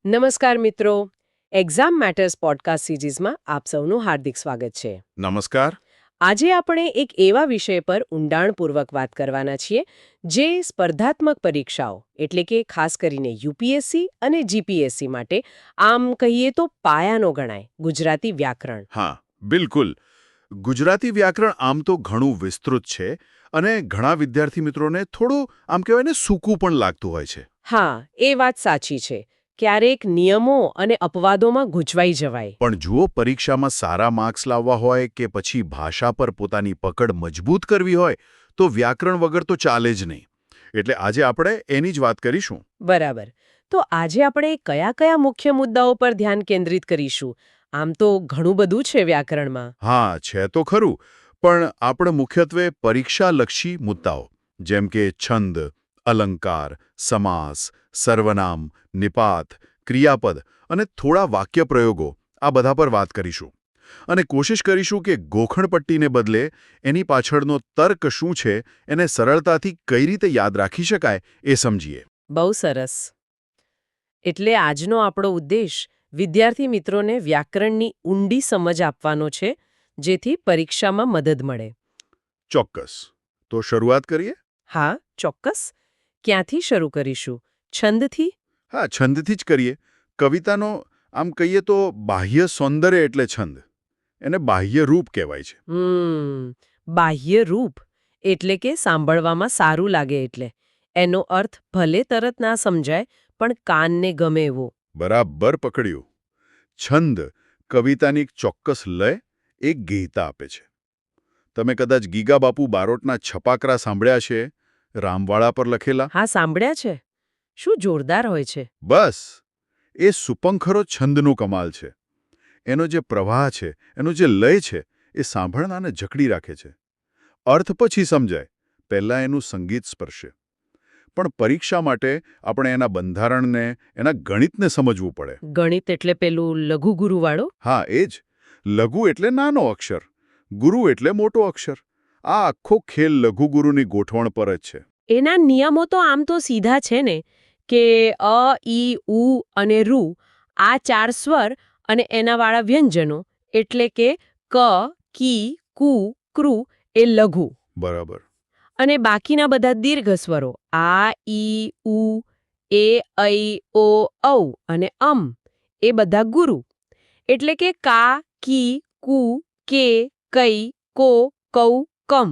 નમસ્કાર મિત્રો. Exam matters podcast સિરીઝમાં આપ સૌનું હાર્દિક સ્વાગત છે. નમસ્કાર. આજે આપણે એક એવા વિષય પર ઊંડાણપૂર્વક વાત કરવાના છીએ જે સ્પર્ધાત્મક પરીક્ષાઓ એટલે કે ખાસ કરીને યુપીએસસી અને જીપીએસસી માટે આમ કહીએ તો પાયાનો ગણાય, ગુજરાતી વ્યાકરણ. હા, બિલકુલ. ગુજરાતી વ્યાકરણ આમ તો ઘણું વિસ્તૃત છે અને ઘણા વિદ્યાર્થી મિત્રોને થોડું આમ કહેવાય ને સૂકું પણ લાગતું હોય છે. હા, એ વાત સાચી છે. ક્યારેક નિયમો અને અપવાદોમાં ગૂંચવાઈ જવાય. પણ જુઓ, પરીક્ષામાં સારા માર્ક્સ લાવવા હોય કે પછી ભાષા પર પોતાની પકડ મજબૂત કરવી હોય તો વ્યાકરણ વગર તો ચાલે જ નહીં. એટલે આજે આપણે એની જ વાત કરીશું. બરાબર. તો આજે આપણે કયા કયા મુખ્ય મુદ્દાઓ પર ધ્યાન કેન્દ્રિત કરીશું? આમ તો ઘણું બધું છે વ્યાકરણમાં. હા, છે તો ખરું, પણ આપણે મુખ્યત્વે પરીક્ષાલક્ષી મુદ્દાઓ જેમ કે છંદ, અલંકાર, સમાસ, સર્વનામ, નિપાત, ક્રિયાપદ અને થોડા વાક્ય પ્રયોગો આ બધા પર વાત કરીશું. અને કોશિશ કરીશું કે ગોખણપટ્ટીને બદલે એની પાછળનો તર્ક શું છે એને સરળતાથી કઈ રીતે યાદ રાખી શકાય એ સમજીએ. બહુ સરસ. એટલે આજનો આપણો ઉદ્દેશ વિદ્યાર્થી મિત્રોને વ્યાકરણની ઊંડી સમજ આપવાનો છે, જેથી પરીક્ષામાં મદદ મળે. ચોક્કસ. તો શરૂઆત કરીએ? હા, ચોક્કસ. ક્યાંથી શરૂ કરીશું? છંદથી? હા, છંદથી જ કરીએ. કવિતાનો આમ કહીએ તો બાહ્ય સૌંદર્ય એટલે છંદ. એને બાહ્ય રૂપ કહેવાય છે. બાહ્ય રૂપ એટલે કે સાંભળવામાં સારું લાગે એટલે. એનો અર્થ ભલે તરત ના સમજાય, પણ કાનને ગમે એવો. બરાબર પકડ્યું. છંદ કવિતાની એક ચોક્કસ લય, એક ગેયતા આપે છે. તમે કદાચ ગીગાબાપુ બારોટના છપાકરા સાંભળ્યા છે, રામવાળા પર લખેલા? હા, સાંભળ્યા છે. શું જોરદાર હોય છે. બસ એ સુપંખરો છંદનું કમાલ છે. એનો જે પ્રવાહ છે, એનો જે લય છે, એ સાંભળનાને જકડી રાખે છે. અર્થ પછી સમજાય, પહેલાં એનું સંગીત સ્પર્શે. પણ પરીક્ષા માટે આપણે એના બંધારણને, એના ગણિતને સમજવું પડે. ગણિત એટલે પેલું લઘુ ગુરુવાળો? હા, એ જ. લઘુ એટલે નાનો અક્ષર, ગુરુ એટલે મોટો અક્ષર. આ આખો ખેલ લઘુગુરુની ગોઠવણ પર જ છે. એના નિયમો તો આમ તો સીધા છે ને, કે અ, ઈ, ઉ અને રૂ આ 4 સ્વર અને એનાવાળા વ્યંજનો એટલે કે ક, કી, કુ, ક્રુ એ લઘુ. બરાબર. અને બાકીના બધા દીર્ઘ સ્વરો આ, ઈ, ઉ, એ, ઐ, ઓ, ઔ અને એ બધા ગુરુ. એટલે કે કા, કી, કુ, કે, કઈ, કો, કૌ, કમ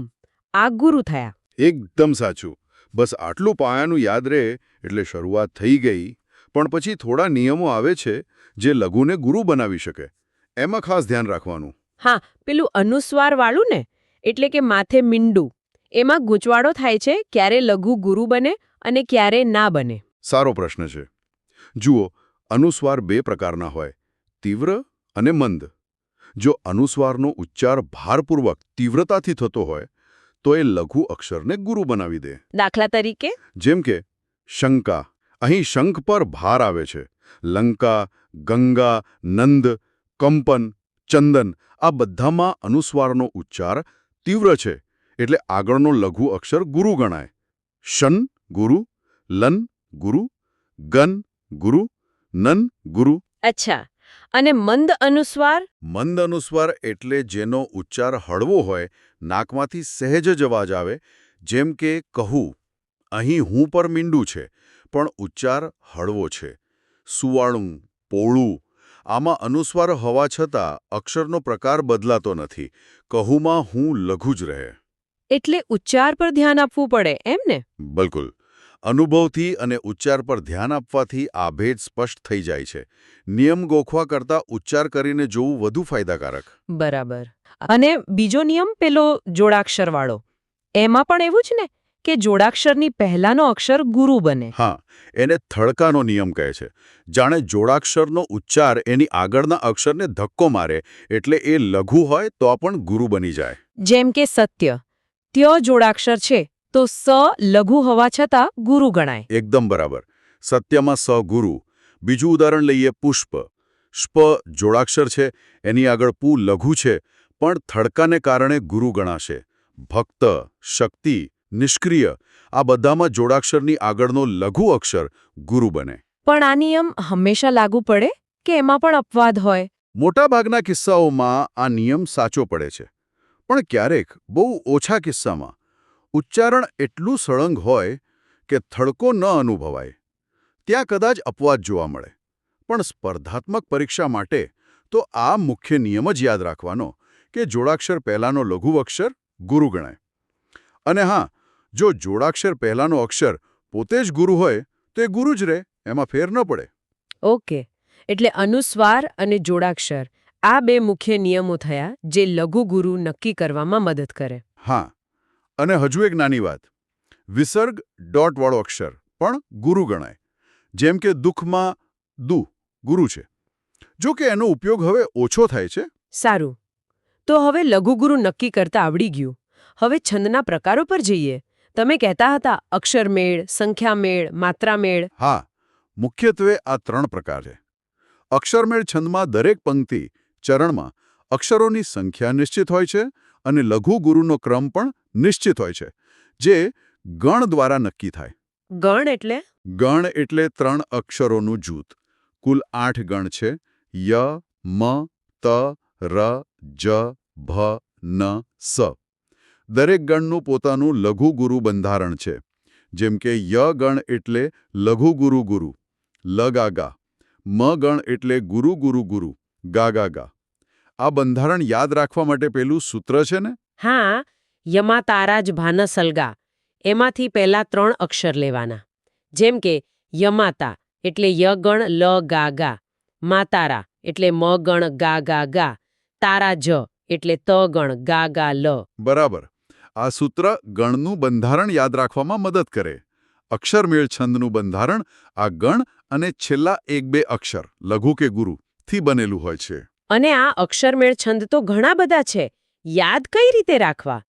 આ ગુરુ થયા. એકદમ સાચું. બસ આટલું પાયાનું યાદ રહે એટલે શરૂઆત થઈ ગઈ. પણ પછી થોડા નિયમો આવે છે જે લઘુને ગુરુ બનાવી શકે. એમાં ખાસ ધ્યાન રાખવાનું. હા, પેલું અનુસ્વારવાળું ને, એટલે કે માથે મીંડું. એમાં ગૂંચવાડો થાય છે, ક્યારે લઘુ ગુરુ બને અને ક્યારે ના બને. સારો પ્રશ્ન છે. જુઓ, અનુસ્વાર 2 પ્રકારના હોય, તીવ્ર અને મંદ. જો અનુસ્વારનો ઉચ્ચાર ભારપૂર્વક તીવ્રતાથી થતો હોય તો એ લઘુ અક્ષરને ગુરુ બનાવી દે. દાખલા તરીકે? જેમ કે શંકા. અહીં શંખ પર ભાર આવે છે. લંકા, ગંગા, નંદ, કંપન, ચંદન આ બધામાં અનુસ્વારનો ઉચ્ચાર તીવ્ર છે, એટલે આગળનો લઘુ અક્ષર ગુરુ ગણાય. શન ગુરુ, લન ગુરુ, ગન ગુરુ, નન ગુરુ. અચ્છા. અને મંદ અનુસ્વાર? મંદ અનુસ્વાર એટલે જેનો ઉચ્ચાર હળવો હોય, નાકમાંથી સહેજ જ અવાજ આવે, જેમ કે કહું. અહીં હું પર મીંડું છે, પણ ઉચ્ચાર હળવો છે. સુવાળું, પોળું. આમાં અનુસ્વાર હોવા છતાં અક્ષરનો પ્રકાર બદલાતો નથી. કહુમાં હું લઘુ જ રહે. એટલે ઉચ્ચાર પર ધ્યાન આપવું પડે, એમ ને? બિલકુલ. અનુભવથી અને ઉચ્ચાર પર ધ્યાન આપવાથી આ ભેદ સ્પષ્ટ થઈ જાય છે. નિયમ ગોખવા કરતાં ઉચ્ચાર કરીને જોવું વધુ ફાયદાકારક. બરાબર. અને બીજો નિયમ પેલો જોડાક્ષરવાળો. એમાં પણ એવું જ ને કે જોડાક્ષરની પહેલાનો અક્ષર ગુરુ બને. હા, એને થડકાનો નિયમ કહે છે. જાણે જોડાક્ષરનો ઉચ્ચાર એની આગળના અક્ષરને ધક્કો મારે, એટલે એ લઘુ હોય તો પણ ગુરુ બની જાય. જેમ કે સત્ય. ત્ય જોડાક્ષર છે, તો સ લઘુ હોવા છતાં ગુરુ ગણાય. એકદમ બરાબર. સત્યમાં સ ગુરુ. બીજું ઉદાહરણ લઈએ, પુષ્પ. શ્પ જોડાક્ષર છે, એની આગળ પું લઘુ છે, પણ થડકાને કારણે ગુરુ ગણાશે. ભક્ત, શક્તિ, નિષ્ક્રિય આ બધામાં જોડાક્ષરની આગળનો લઘુ અક્ષર ગુરુ બને. પણ આ નિયમ હંમેશા લાગુ પડે કે એમાં પણ અપવાદ હોય? મોટાભાગના કિસ્સાઓમાં આ નિયમ સાચો પડે છે, પણ ક્યારેક બહુ ઓછા કિસ્સામાં ઉચ્ચારણ એટલું સળંગ હોય કે થડકો ન અનુભવાય. ત્યાં કદાચ અપવાદ જોવા મળે. પણ સ્પર્ધાત્મક પરીક્ષા માટે તો આ મુખ્ય નિયમ જ યાદ રાખવાનો કે જોડાક્ષર પહેલાનો લઘુ અક્ષર ગુરુ ગણાય. અને હા, જો જોડાક્ષર પહેલાનો અક્ષર પોતે જ ગુરુ હોય તો એ ગુરુ જ રહે, એમાં ફેર ન પડે. ઓકે, એટલે અનુસ્વાર અને જોડાક્ષર આ બે મુખ્ય નિયમો થયા જે લઘુ ગુરુ નક્કી કરવામાં મદદ કરે. હા, અને હજુ એક નાની વાત. વિસર્ગ ડોટવાળો અક્ષર પણ ગુરુ ગણાય. જેમ કે દુઃખમાં દુ ગુરુ છે. જો કે એનો ઉપયોગ હવે ઓછો થાય છે. સારું, તો હવે લઘુગુરુ નક્કી કરતા આવડી ગયું. હવે છંદના પ્રકારો પર જઈએ. તમે કહેતા હતા અક્ષરમેળ, સંખ્યામેળ, માત્રામેળ. હા, મુખ્યત્વે આ 3 પ્રકાર છે. અક્ષરમેળ છંદમાં દરેક પંક્તિ, ચરણમાં અક્ષરોની સંખ્યા નિશ્ચિત હોય છે અને લઘુ ગુરુનો ક્રમ પણ નિશ્ચિત હોય છે, જે ગણ દ્વારા નક્કી થાય. ગણ એટલે? ગણ એટલે 3 અક્ષરોનું જૂથ. કુલ 8 ગણ છે: ય, મ, ત, ર, જ, ભ, ન, સ. દરેક ગણનું પોતાનું લઘુ ગુરુ બંધારણ છે. જેમ કે ય ગણ એટલે લઘુ ગુરુ ગુરુ, લ ગા ગા. મ ગણ એટલે ગુરુ ગુરુ ગુરુ, ગા ગા ગા. આ બંધારણ યાદ રાખવા માટે પેલું સૂત્ર છે ને? હા, યમા તારા જ ભાન સલગા. એમાંથી પહેલા 3 અક્ષર લેવાના. જેમ કે યમાતા એટલે ય ગણ લ ગા ગા, માતારા એટલે મ ગણ ગા ગા ગા, તારા જ એટલે ત ગણ ગા ગા લ. બરાબર. આ સૂત્ર ગણનું બંધારણ યાદ રાખવામાં મદદ કરે. અક્ષરમેળ છંદનું બંધારણ આ ગણ અને છેલ્લા 1-2 અક્ષર, લઘુ કે ગુરુ, થી બનેલું હોય છે. અને આ અક્ષરમેળ છંદ તો ઘણા બધા છે. યાદ કઈ રીતે રાખવા?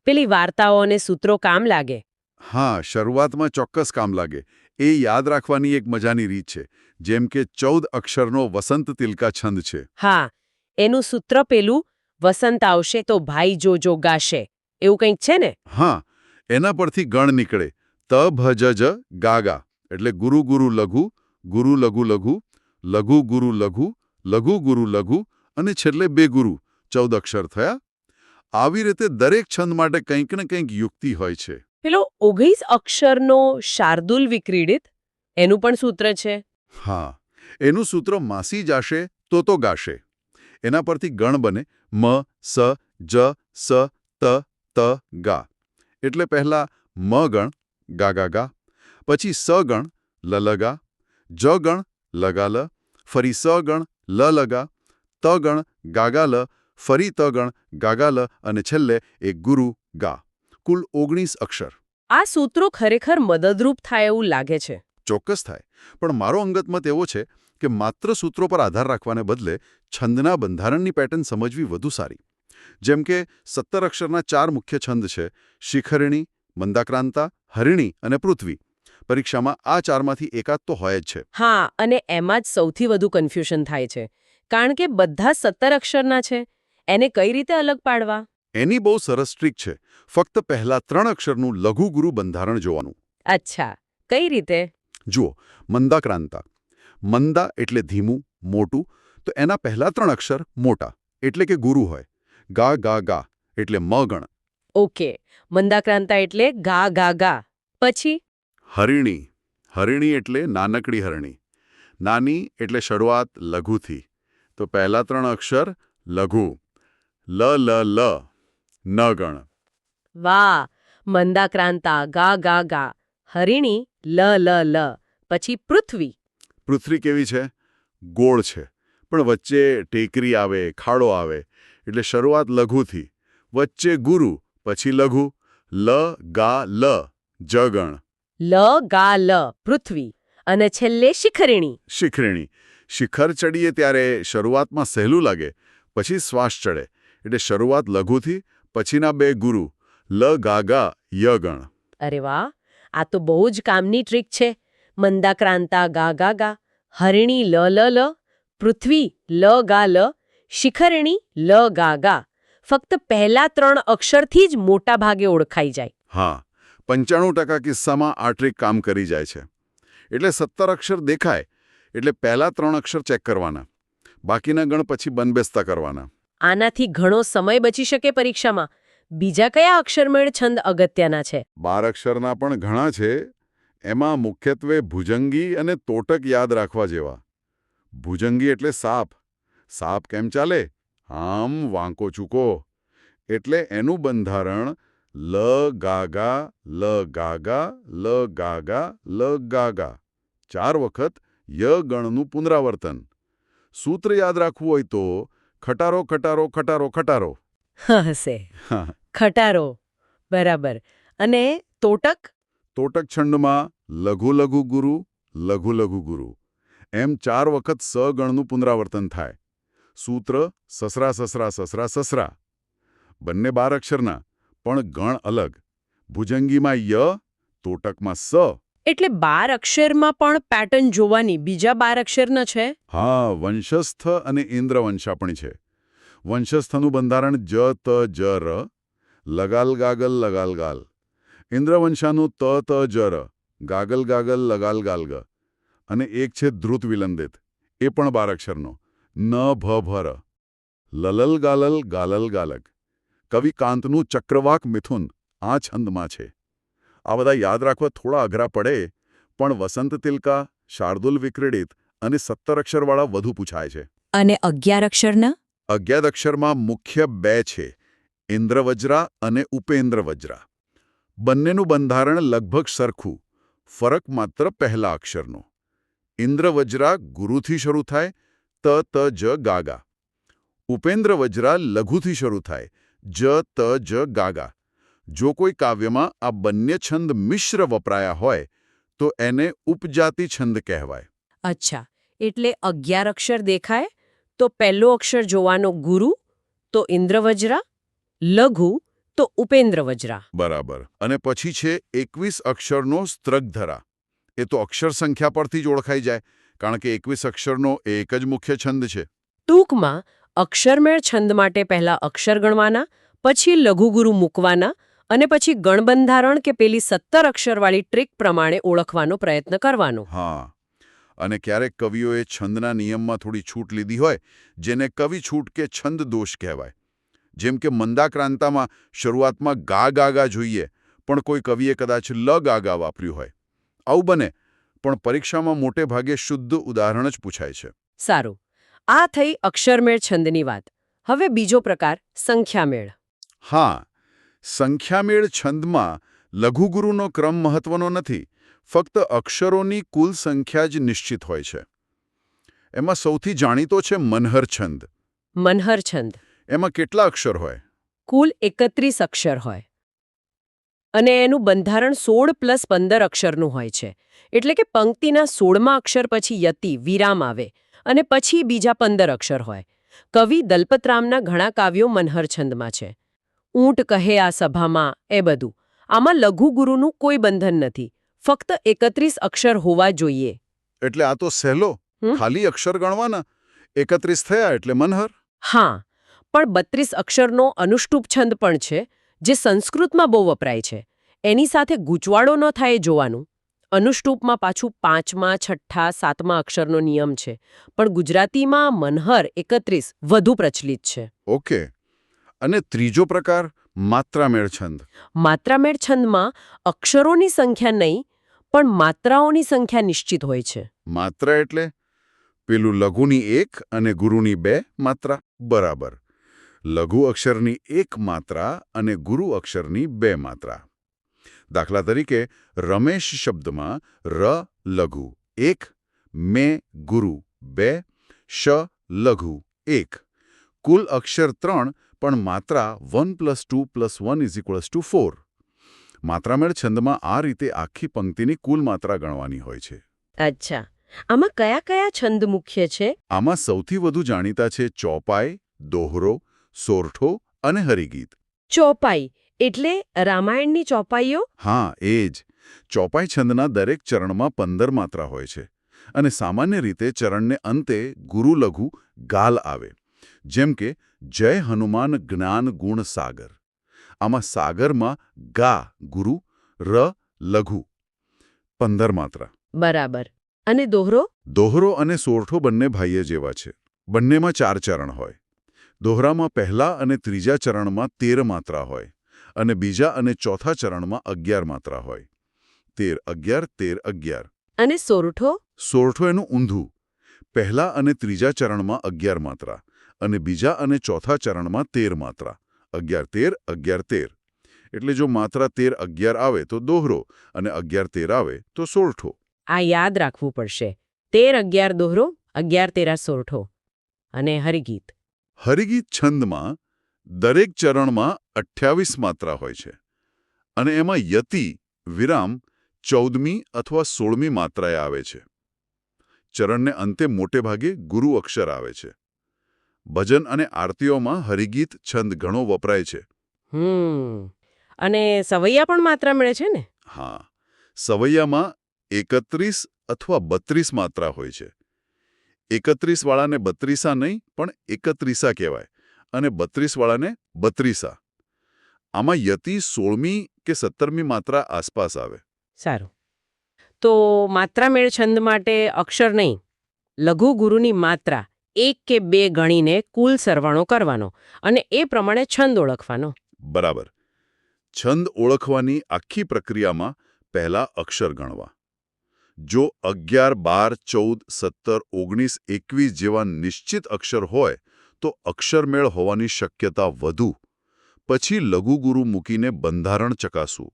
પેલી વાર્તાઓ અને સૂત્રો કામ લાગે? હા, શરૂઆતમાં ચોક્કસ કામ લાગે. એ યાદ રાખવાની એક મજાની રીત છે. જેમ કે 14 અક્ષરનો વસંત તિલકા છંદ છે. હા, એનું સૂત્ર પેલું વસંત આવશે તો ભાઈ જોજો ગાશે, એવું કંઈક છે ને? હા, એના પરથી ગણ નીકળે. ત ભ જ જ ગા ગા એટલે ગુરુ ગુરુ લઘુ, ગુરુ લઘુ લઘુ, લઘુ ગુરુ લઘુ, લઘુ ગુરુ લઘુ અને છેલ્લે 2 ગુરુ, 14 અક્ષર થયા. આવી રીતે દરેક છંદ માટે કંઈક ને કંઈક યુક્તિ હોય છે. પેલો 19 અક્ષરનો શાર્દુલ વિક્રીડિત, એનું પણ સૂત્ર છે. હા, એનું સૂત્ર માસી જાશે તો ગાશે. એના પરથી ગણ બને મ, સ, જ, સ, ત, ત, ગા. એટલે પહેલા મ ગણ ગા ગા ગા, પછી સ ગણ લ લ ગા, જ ગણ લ ગા લ, ફરી સ ગણ લ લ ગા, ત ગણ ગા ગા લ, ફરી ત ગણ ગા ગા લ અને છેલ્લે એક ગુરુ ગા. કુલ 19 અક્ષર. આ સૂત્રો ખરેખર મદદરૂપ થાય એવું લાગે છે. ચોક્કસ થાય. પણ મારો અંગત મત એવો છે કે માત્ર સૂત્રો પર આધાર રાખવાને બદલે છંદના બંધારણની પેટર્ન સમજવી વધુ સારી. જેમ કે 17 અક્ષરના 4 મુખ્ય છંદ છે: શિખરિણી, મંદાક્રાંતા, હરિણી અને પૃથ્વી. પરીક્ષામાં આ 4માંથી એકાદ તો હોય જ છે. હા, અને એમાં જ સૌથી વધુ કન્ફ્યુઝન થાય છે. કારણ કે બધા 17 અક્ષરના છે. એને કઈ રીતે અલગ પાડવા? એની બહુ સરસ ટ્રીક છે. ફક્ત પહેલા 3 અક્ષરનું લઘુ ગુરુ બંધારણ જોવાનું. અચ્છા, કઈ રીતે? જુઓ, મંદાક્રાંતા. મંદા એટલે ધીમું, મોટું, તો એના પહેલા 3 અક્ષર મોટા એટલે કે ગુરુ હોય. ગા ગા ગા એટલે મ ગણ. ઓકે, મંદાક્રાંતા એટલે ગા ગા ગા. પછી હરિણી. હરિણી એટલે નાનકડી હરણી. નાની એટલે શરૂઆત લઘુથી. તો પહેલા 3 અક્ષર લઘુ. લ લ લ, ન ગણ. વાહ, મંદાક્રાંતા ગા ગા ગા, હરિણી લ લ લ, પછી પૃથ્વી. પૃથ્વી કેવી છે? ગોળ છે, પણ વચ્ચે ટેકરી આવે, ખાડો આવે. એટલે શરૂઆત લઘુથી, વચ્ચે ગુરુ, પછી લઘુ. લ ગા લ, જ ગણ. લ ગા લ, પૃથ્વી. અને છેલ્લે શિખરિણી. શિખરિણી. શિખર ચડીએ ત્યારે શરૂઆતમાં સહેલું લાગે, પછી શ્વાસ ચડે. એટલે શરૂઆત લઘુથી, પછીના 2 ગુરુ, લ ગા ગા, ય ગણ. અરે વાહ, આ તો બહુ જ કામની ટ્રીક છે. મંદાક્રાંતા ગા ગા ગા, હરિણી લ લ લ, પૃથ્વી લ ગા લ, શિખરિણી લ ગા ગા. ફક્ત પહેલા 3 અક્ષરથી જ મોટા ભાગે ઓળખાઈ જાય. હા, 95% કિસ્સામાં આ ટ્રીક કામ કરી જાય છે. એટલે 17 અક્ષર દેખાય, એટલે પહેલા 3 અક્ષર ચેક કરવાના, બાકીના ગણ પછી બંધબેસતા કરવાના. આનાથી ઘણો સમય બચી શકે પરીક્ષામાં. બીજા કયા અક્ષરમેળ છંદ અગત્યના છે? 12 અક્ષરના પણ ઘણા છે. એમાં મુખ્યત્વે ભુજંગી અને તોટક યાદ રાખવા જેવા. ભુજંગી એટલે સાપ. સાપ કેમ ચાલે? આમ વાંકો ચૂકો. એટલે એનું બંધારણ લ ગાગા લ ગાગા લ ગાગા લ ગાગા. 4 વખત ય ગણનું પુનરાવર્તન. સૂત્ર યાદ રાખવું હોય તો ખટારો ખટારો ખટારો ખટારો. હશે. ખટારો. બરાબર. અને તોટક? તોટક છંદમાં લઘુ લઘુ ગુરુ લઘુ લઘુ ગુરુ એમ 4 વખત સ ગણનું પુનરાવર્તન થાય. સૂત્ર સસરા સસરા સસરા સસરા. બંને 12 અક્ષરના, પણ ગણ અલગ. ભુજંગીમાં ય, તોટકમાં સ. એટલે 12 અક્ષરમાં પણ પેટર્ન જોવાની બીજા 12 અક્ષરના છે? હા, વંશસ્થ અને ઇન્દ્રવંશાપણી છે. વંશસ્થનું બંધારણ જ ત જ ર, લગાલ ગાગલ લગાલ ગાલ. ઇન્દ્રવંશાનું ત ત જ ર, ગાગલ ગાગલ લગાલ ગાલ ગ. અને એક છે ધ્રુત વિલંદિત, એ પણ 12 અક્ષરનો, ન ભ ભ ર. લલલ ગાલલ ગાલલ ગાલગ. કવિ કાંતનું ચક્રવાક મિથુન આ છંદમાં છે. આ બધા યાદ રાખવા થોડા અઘરા પડે, પણ વસંત તિલકા, શાર્દુલ વિક્રીડિત અને 17 અક્ષરવાળા વધુ પૂછાય છે. અને 11 અક્ષરના? 11 અક્ષરમાં મુખ્ય 2 છે, ઇન્દ્રવજ્રા અને ઉપેન્દ્રવજ્રા. બંનેનું બંધારણ લગભગ સરખું, ફરક માત્ર પહેલા અક્ષરનો. ઇન્દ્રવજ્રા ગુરુથી શરૂ થાય, ત ત જ ગાગા. ઉપેન્દ્રવજ્રા લઘુથી શરૂ થાય, જ ત જ ગાગા. જો કોઈ કાવ્યમાં આ બંને છંદ મિશ્ર વપરાયા હોય તો એને ઉપજાતિ છંદ કહેવાય. અચ્છા, એટલે 11 અક્ષર દેખાય તો પહેલો અક્ષર જોવાનો ગુરુ, તો ઇન્દ્રવજ્રા, લઘુ તો ઉપેન્દ્રવજ્રા. બરાબર. અને પછી છે 21 અક્ષરનો સ્ત્રગધરા. એ તો અક્ષર સંખ્યા પરથી જ ઓળખાઈ જાય, કારણ કે 21 અક્ષરનો એક જ મુખ્ય છંદ છે. ટૂંકમાં અક્ષરમેળ છંદ માટે પહેલા અક્ષર ગણવાના, પછી લઘુગુરુ મૂકવાના અને પછી ગણબંધારણ કે પેલી 17 અક્ષરવાળી ટ્રીક પ્રમાણે ઓળખવાનો પ્રયત્ન કરવાનો. હા. અને ક્યારેક કવિઓએ છંદના નિયમમાં થોડી છૂટ લીધી હોય, જેને કવિ છૂટ કે છંદ દોષ કહેવાય. જેમ કે મંદાક્રાંતામાં શરૂઆતમાં ગા ગાગા જોઈએ, પણ કોઈ કવિએ કદાચ લ ગાગા વાપર્યું હોય. આવું બને, પણ પરીક્ષામાં મોટે ભાગે શુદ્ધ ઉદાહરણ જ પૂછાય છે. સારું, આ થઈ અક્ષરમેળ છંદની વાત. હવે બીજો પ્રકાર સંખ્યામેળ. હા, સંખ્યામેળ છંદમાં લઘુગુરુનો ક્રમ મહત્વનો નથી, ફક્ત અક્ષરોની કુલ સંખ્યા જ નિશ્ચિત હોય છે. એમાં સૌથી જાણીતો છે મનહર છંદ. મનહર છંદ. એમાં કેટલા અક્ષર હોય? કુલ 31 અક્ષર હોય. અને એનું બંધારણ 16 + 15 અક્ષરનું હોય છે. એટલે કે પંક્તિના 16મા અક્ષર પછી યતિ વિરામ આવે અને પછી બીજા 15 અક્ષર હોય. કવિ દલપતરામના ઘણા કાવ્યો મનહર છંદમાં છે. ઊંટ કહે આ સભામાં, એ બધું. આમાં લઘુગુરુનું કોઈ બંધન નથી, ફક્ત 31 અક્ષર હોવા જોઈએ. એટલે આ તો સહેલો, ખાલી અક્ષર ગણવાના. 31 થયા એટલે મનહર. હા, પણ 32 અક્ષરનો અનુષ્ટુપ છંદ પણ છે, જે સંસ્કૃતમાં બહુ વપરાય છે. એની સાથે ગૂંચવાડો ન થાય એ જોવાનું. અનુષ્ટુપમાં પાછું 5મા, 6ઠ્ઠા, 7મા અક્ષરનો નિયમ છે, પણ ગુજરાતીમાં મનહર 31 વધુ પ્રચલિત છે. ઓકે. અને ત્રીજો પ્રકાર માત્રામેળ છંદ. માત્રામેળ છંદમાં અક્ષરોની સંખ્યા નહીં, પણ માત્રાઓની સંખ્યા નિશ્ચિત હોય છે. માત્રા એટલે પેલું લઘુની 1 અને ગુરુની 2 માત્રા. બરાબર. લઘુ અક્ષરની 1 માત્રા અને ગુરુ અક્ષરની 2 માત્રા. દાખલા તરીકે રમેશ શબ્દમાં ર લઘુ 1, મે ગુરુ 2, શ લઘુ 1. કુલ અક્ષર 3, પણ માત્રા 1 + 2 + 1 = 4. માત્રામેળ છંદમાં આ રીતે આખી પંક્તિની કુલ માત્રા ગણવાની હોય છે. અચ્છા, આમાં કયા કયા છંદ મુખ્ય છે? આમાં સૌથી વધુ જાણીતા છે ચોપાઈ, દોહરો, સોરઠો અને હરિગીત. ચોપાઈ એટલે રામાયણની ચોપાઈઓ? હા, એ જ. ચોપાઈ છંદના દરેક ચરણમાં 15 માત્રા હોય છે, અને સામાન્ય રીતે ચરણને અંતે ગુરુ લઘુ ગાલ આવે. જેમ કે જય હનુમાન જ્ઞાન ગુણ સાગર. આમાં સાગરમાં ગા ગુરુ, ર લઘુ. 15 માત્રા. બરાબર. અને દોહરો? દોહરો અને સોરઠો બંને ભાઈએ જેવા છે. બંનેમાં 4 ચરણ હોય. દોહરામાં પહેલા અને ત્રીજા ચરણમાં 13 માત્રા હોય અને બીજા અને ચોથા ચરણમાં 11 માત્રા હોય. 13 11 13 11. અને સોરઠો? સોરઠો એનું ઊંધું. પહેલા અને ત્રીજા ચરણમાં 11 માત્રા અને બીજા અને ચોથા ચરણમાં 13 માત્રા. 11 13 11 13. એટલે જો માત્રા 13 11 આવે તો દોહરો અને 11 13 આવે તો સોરઠો. આ યાદ રાખવું પડશે. 13 11 દોહરો, 11 13 સોરઠો. અને હરિગીત? હરિગીત છંદમાં દરેક ચરણમાં 28 માત્રા હોય છે અને એમાં યતિ વિરામ 14મી અથવા 16મી માત્રાએ આવે છે. ચરણને અંતે મોટે ભાગે ગુરુ અક્ષર આવે છે. ભજન અને આરતીઓમાં હરિગીત છંદ ઘણો વપરાય છે. અને સવૈયા પણ માત્રા મળે છે ને? હા, સવૈયામાં 31 અથવા 32 માત્રા હોય છે. 31 વાળાને 32 નહીં પણ 31 કહેવાય અને 32 વાળાને 32. આમાં યતિ 16મી કે 17મી માત્રા આસપાસ આવે. સારું. તો માત્રામેળ છંદ માટે અક્ષર નહીં, લઘુ ગુરુની માત્રા 1 કે 2 ગણીને કુલ સરવાળો કરવાનો અને એ પ્રમાણે છંદ ઓળખવાનો. બરાબર. છંદ ઓળખવાની આખી પ્રક્રિયામાં પહેલા અક્ષર ગણવા. જો 11 12 14 17 19 21 જેવા નિશ્ચિત અક્ષર હોય તો અક્ષરમેળ હોવાની શક્યતા વધુ. પછી લઘુગુરુ મૂકીને બંધારણ ચકાસવું.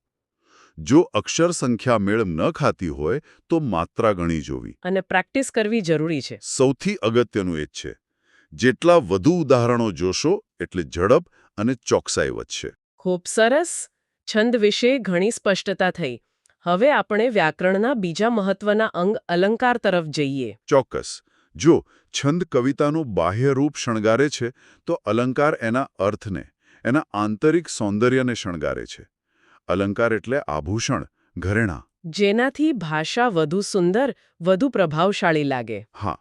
જો અક્ષર સંખ્યા મેળ ન ખાતી હોય તો માત્રા ગણી જોવી. અને પ્રેક્ટિસ કરવી જરૂરી છે. સૌથી અગત્યનું એ જ છે. જેટલા વધુ ઉદાહરણો જોશો એટલે ઝડપ અને ચોકસાઈ વધશે. ખૂબ સરસ. છંદ વિશે ઘણી સ્પષ્ટતા થઈ. હવે આપણે વ્યાકરણના બીજા મહત્વના અંગ અલંકાર તરફ જઈએ. ચોક્કસ. જો છંદ કવિતાનું બાહ્ય રૂપ શણગારે છે તો અલંકાર એના અર્થને, એના આંતરિક સૌંદર્યને શણગારે છે. અલંકાર એટલે આભૂષણ, ઘરેણાં. જેનાથી ભાષા વધુ સુંદર, વધુ પ્રભાવશાળી લાગે. હા.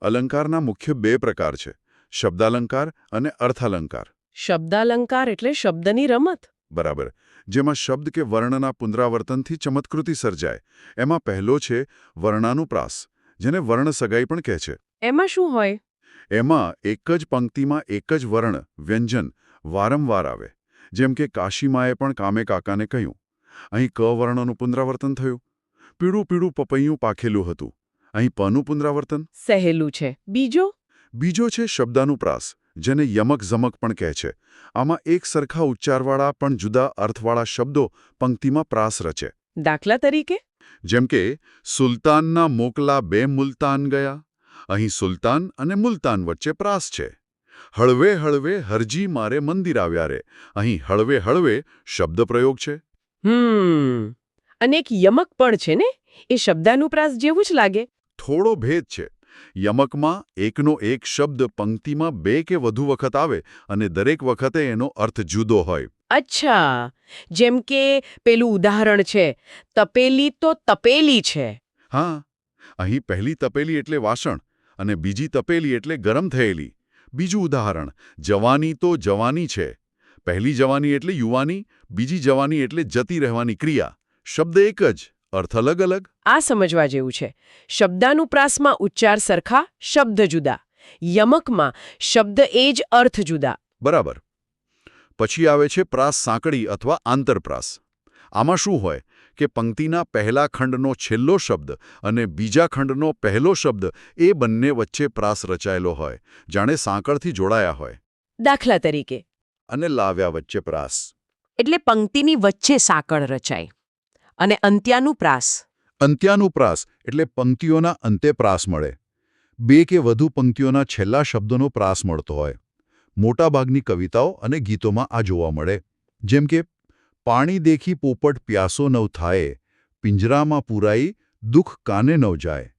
અલંકારના મુખ્ય 2 પ્રકાર છે, શબ્દાલંકાર અને અર્થાલંકાર. શબ્દાલંકાર એટલે શબ્દની રમત. બરાબર. જેમાં શબ્દ કે વર્ણના પુનરાવર્તનથી ચમત્કૃતિ સર્જાય. એમાં પહેલો છે વર્ણાનુપ્રાસ, જેને વર્ણ સગાઈ પણ કહે છે. એમાં શું હોય? એમાં એક જ પંક્તિમાં એક જ વર્ણ, વ્યંજન વારંવાર આવે. જેમ કે કાશીમાએ પણ કામે કાકાને કહ્યું. અહીં ક વર્ણનું પુનરાવર્તન થયું. પીળું પીળું પપૈયું પાખેલું હતું. અહીં પનું પુનરાવર્તન. સહેલું છે. બીજો છે શબ્દાનુપ્રાસ, જેને યમક ઝમક પણ કહે છે. આમાં એક સરખા ઉચ્ચારવાળા પણ જુદા અર્થવાળા શબ્દો પંક્તિમાં પ્રાસ રચે. દાખલા તરીકે? જેમ કે સુલતાનના મોકલા 2 મુલતાન ગયા. અહીં સુલતાન અને મુલતાન વચ્ચે પ્રાસ છે. હળવે હળવે હરજી મારે મંદિર આવ્યા રે. અહીં હળવે હળવે શબ્દ પ્રયોગ છે. અને એક યમક પણ છે ને? એ શબ્દાનુપ્રાસ જેવું જ લાગે. થોડો ભેદ છે. યમકમાં એકનો એક શબ્દ પંક્તિમાં 2 કે વધુ વખત આવે અને દરેક વખતે એનો અર્થ જુદો હોય. અચ્છા. જેમ કે પેલું ઉદાહરણ છે, તપેલી તો તપેલી છે. હા, અહીં પહેલી તપેલી એટલે વાસણ અને બીજી તપેલી એટલે ગરમ થયેલી. બીજું ઉદાહરણ, જવાની તો જવાની છે. પહેલી જવાની એટલે યુવાની, બીજી જવાની એટલે જતી રહેવાની ક્રિયા. શબ્દ એક જ, અર્થ અલગ અલગ. આ સમજવા જેવું છે. શબ્દાનુપ્રાસમાં ઉચ્ચાર સરખા, શબ્દ જુદા. યમકમાં શબ્દ એ જ, અર્થ જુદા. બરાબર. પછી આવે છે પ્રાસ સાંકળી અથવા આંતરપ્રાસ. આમાં શું હોય કે પંક્તિના પહેલા ખંડનો છેલ્લો શબ્દ અને બીજા ખંડનો પહેલો શબ્દ એ બંને વચ્ચે પ્રાસ રચાયેલો હોય, જાણે સાંકળથી જોડાયા હોય. દાખલા તરીકે? અને લાવ્યા વચ્ચે પ્રાસ. એટલે પંક્તિની વચ્ચે સાંકળ રચાય. અને અંત્યાનુપ્રાસ? અંત્યાનુપ્રાસ એટલે પંક્તિઓના અંતે પ્રાસ મળે. 2 કે વધુ પંક્તિઓના છેલ્લા શબ્દોનો પ્રાસ મળતો હોય. મોટાભાગની કવિતાઓ અને ગીતોમાં આ જોવા મળે. જેમ કે પાણી દેખી પોપટ પ્યાસો નવ થાય, પિંજરામાં પૂરાઈ દુઃખ કાને નવ જાય.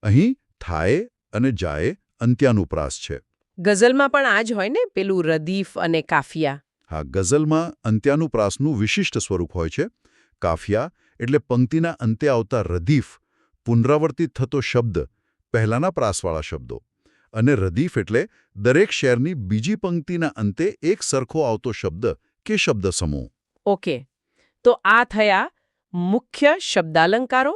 અહીં થાય અને જાય અંત્યાનુપ્રાસ છે. ગઝલમાં પણ આ જ હોય ને, પેલું રદીફ અને કાફિયા? હા, ગઝલમાં અંત્યાનુપ્રાસનું વિશિષ્ટ સ્વરૂપ હોય છે. કાફિયા એટલે પંક્તિના અંતે આવતા રદીફ, પુનરાવર્તિત થતો શબ્દ, પહેલાના પ્રાસવાળા શબ્દો. અને રદીફ એટલે દરેક શેરની બીજી પંક્તિના અંતે એક સરખો આવતો શબ્દ કે શબ્દ સમૂહ. ઓકે. તો આ થયા મુખ્ય શબ્દાલંકારો,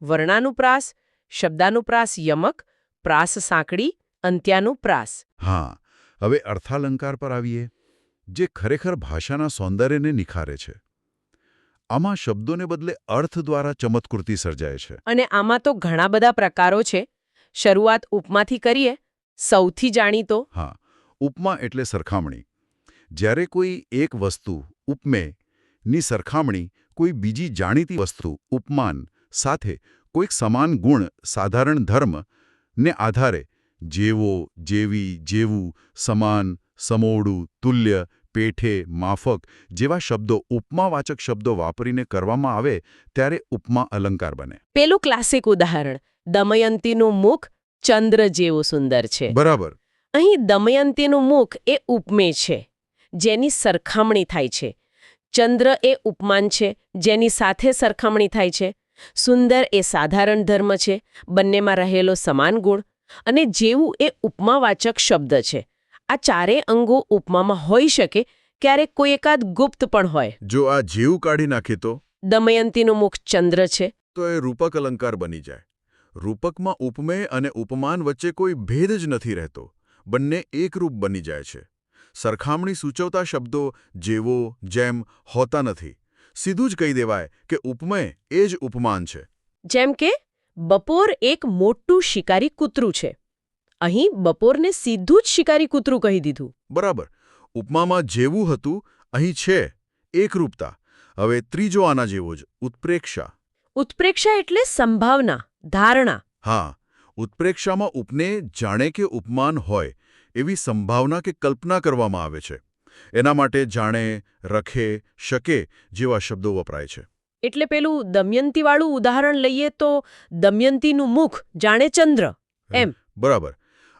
વર્ણાનુપ્રાસ, શબ્દાનુપ્રાસ યમક, પ્રાસ સાંકડી, અંત્યાનુપ્રાસ. હા, હવે અર્થાલંકાર પર આવીએ, જે ખરેખર ભાષાના સૌંદર્યને નિખારે છે. આમાં શબ્દોને બદલે અર્થ દ્વારા ચમત્કૃતિ સર્જાય છે. અને આમાં તો ઘણા બધા પ્રકારો છે. શરૂઆત ઉપમાથી કરીએ. સૌથી જાણીતો હા, ઉપમા એટલે સરખામણી. જ્યારે કોઈ એક વસ્તુ ઉપમે ની સરખામણી કોઈ બીજી જાણીતી વસ્તુ ઉપમાન સાથે કોઈક સમાન ગુણ, સાધારણ ધર્મ ને આધારે જેવો, જેવી, જેવું, સમાન, સમોડું, તુલ્ય, પેઠે, માફક જેવા શબ્દો ઉપમાવાચક શબ્દો વાપરીને કરવામાં આવે ત્યારે ઉપમા અલંકાર બને. પેલું ક્લાસિક ઉદાહરણ દમયંતીનું મુખ ચંદ્ર જેવું સુંદર છે. બરાબર. અહીં દમયંતીનું મુખ એ ઉપમે છે, જેની સરખામણી થાય છે. ચંદ્ર એ ઉપમાન છે, જેની સાથે સરખામણી થાય છે. સુંદર એ સાધારણ ધર્મ છે, બંનેમાં રહેલો સમાન ગુણ. અને જેવું એ ઉપમાવાચક શબ્દ છે. આ ચારેય અંગો ઉપમામાં હોઈ શકે, ક્યારેક કોઈ એકાદ ગુપ્ત પણ હોય. જો આ જેવું કાઢી નાખે તો દમયંતીનું મુખ ચંદ્ર છે. તો એ રૂપક અલંકાર બની જાય. રૂપકમાં ઉપમેય અને ઉપમાન વચ્ચે કોઈ ભેદ જ નથી રહેતો. બંને એકરૂપ બની જાય છે. સરખામણી સૂચવતા શબ્દો જેવો, જેમ હોતા નથી. સીધું જ કહી દેવાય કે ઉપમેય એ જ ઉપમાન છે. જેમ કે બપોર એક મોટું શિકારી કૂતરું છે. અહીં બપોરને સીધું જ શિકારી કૂતરું કહી દીધું. બરાબર. ઉપમામાં જેવું હતું અહીં છે એકરૂપતા. હવે ત્રીજો આના જેવો જ ઉત્પ્રેક્ષા. ઉત્પ્રેક્ષા એટલે સંભાવના, ધારણા. હા, ઉત્પ્રેક્ષામાં ઉપને જાણે કે ઉપમાન હોય એવી સંભાવના કે કલ્પના કરવામાં આવે છે. એના માટે જાણે, રખે, શકે જેવા શબ્દો વપરાય છે. એટલે પેલું દમયંતીવાળું ઉદાહરણ લઈએ તો દમયંતીનું મુખ જાણે ચંદ્ર એમ. બરાબર.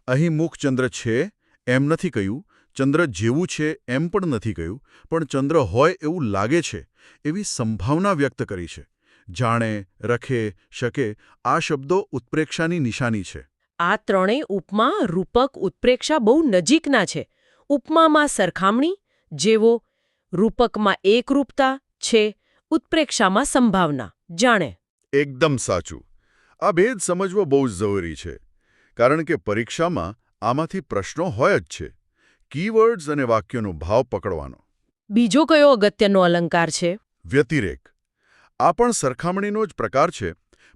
અહીં મુખ ચંદ્ર છે એમ નથી કહ્યું, ચંદ્ર જેવું છે એમ પણ નથી કહ્યું, પણ ચંદ્ર હોય એવું લાગે છે એવી સંભાવના વ્યક્ત કરી છે. જાણે, રખે, શકે આ શબ્દો ઉત્પ્રેક્ષાની નિશાની છે. આ ત્રણેય ઉપમા, રૂપક, ઉત્પ્રેક્ષા બહુ નજીકના છે. ઉપમામાં સરખામણી, જેવો. રૂપકમાં એકરૂપતા છે. ઉત્પ્રેક્ષામાં સંભાવના, જાણે. એકદમ સાચું. આ ભેદ સમજવો બહુ જ જરૂરી છે. કારણ કે પરીક્ષામાં આમાંથી પ્રશ્નો હોય જ છે. કીવર્ડ્સ અને વાક્યોનો ભાવ પકડવાનો. બીજો કયો અગત્યનો અલંકાર છે? વ્યતિરેક. આ પણ સરખામણીનો જ પ્રકાર છે,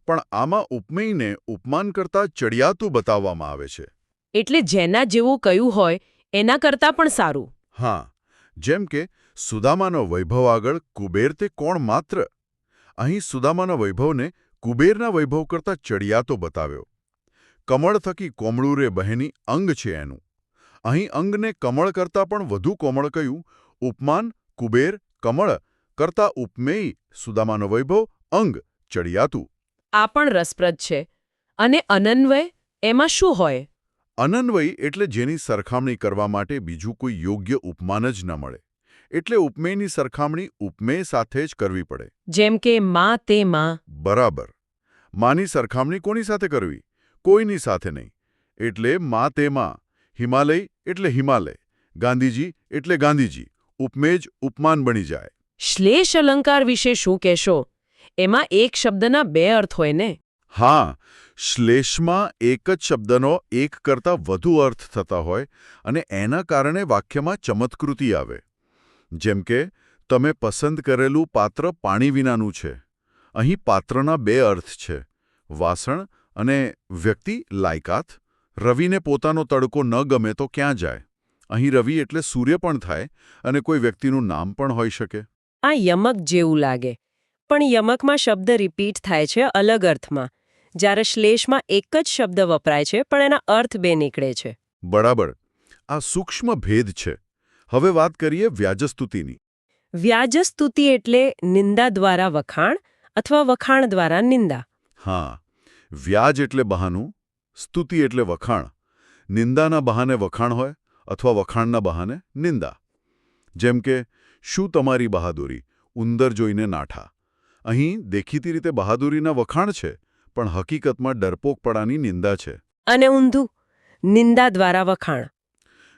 પણ આમાં ઉપમેયને ઉપમાન કરતાં ચડિયાતું બતાવવામાં આવે છે. એટલે જેના જેવું કયું હોય એના કરતાં પણ સારું. હા, જેમ કે સુદામાનો વૈભવ આગળ કુબેર તે કોણ માત્ર. અહીં સુદામાના વૈભવને કુબેરના વૈભવ કરતાં ચડિયાતો બતાવ્યો. કમળ થકી કોમળું રે બહેની અંગ છે એનું. અહીં અંગને કમળ કરતાં પણ વધુ કોમળ કહ્યું. ઉપમાન કુબેર, કમળ કરતાં ઉપમેય સુદામાનો વૈભવ, અંગ, ચડિયાતું. આ પણ રસપ્રદ છે. અને અનન્વય એમાં શું હોય? અનન્વય એટલે જેની સરખામણી કરવા માટે બીજું કોઈ યોગ્ય ઉપમાન જ ન મળે. એટલે ઉપમેયની સરખામણી ઉપમેય સાથે જ કરવી પડે. જેમ કે માં તે માં. બરાબર. માની સરખામણી કોની સાથે કરવી? કોઈની સાથે નહીં. એટલે માં તે માં. હિમાલય એટલે હિમાલય. ગાંધીજી એટલે ગાંધીજી. ઉપમેય જ ઉપમાન બની જાય. શ્લેષ અલંકાર વિશે શું કહેશો? એમાં એક શબ્દના બે અર્થ હોય ને? હા, શ્લેષમાં એક જ શબ્દનો એક કરતાં વધુ અર્થ થતા હોય અને એના કારણે વાક્યમાં ચમત્કૃતિ આવે. જેમ કે તમે પસંદ કરેલું પાત્ર પાણી વિનાનું છે. અહીં પાત્રના બે અર્થ છે. વાસણ અને વ્યક્તિ લાયકાત. રવિને પોતાનો તડકો ન ગમે તો ક્યાં જાય? અહીં રવિ એટલે સૂર્ય પણ થાય અને કોઈ વ્યક્તિનું નામ પણ હોઈ શકે. આ યમક જેવું લાગે. પણ યમકમાં શબ્દ રિપીટ થાય છે અલગ અર્થમાં. જ્યારે શ્લેષમાં એક જ શબ્દ વપરાય છે પણ એના અર્થ બે નીકળે છે. બરાબર. આ સૂક્ષ્મ ભેદ છે. હવે વાત કરીએ વ્યાજસ્તુતિની. વ્યાજસ્તુતિ એટલે નિંદા દ્વારા વખાણ અથવા વખાણ દ્વારા નિંદા. હા, વ્યાજ એટલે બહાનું, સ્તુતિ એટલે વખાણ. નિંદાના બહાને વખાણ હોય અથવા વખાણના બહાને નિંદા. જેમ કે શું તમારી બહાદુરી, ઉંદર જોઈને નાઠા. અહીં દેખીતી રીતે બહાદુરીના વખાણ છે, પણ હકીકતમાં ડરપોકપણાની નિંદા છે. અને ઊંધું, નિંદા દ્વારા વખાણ.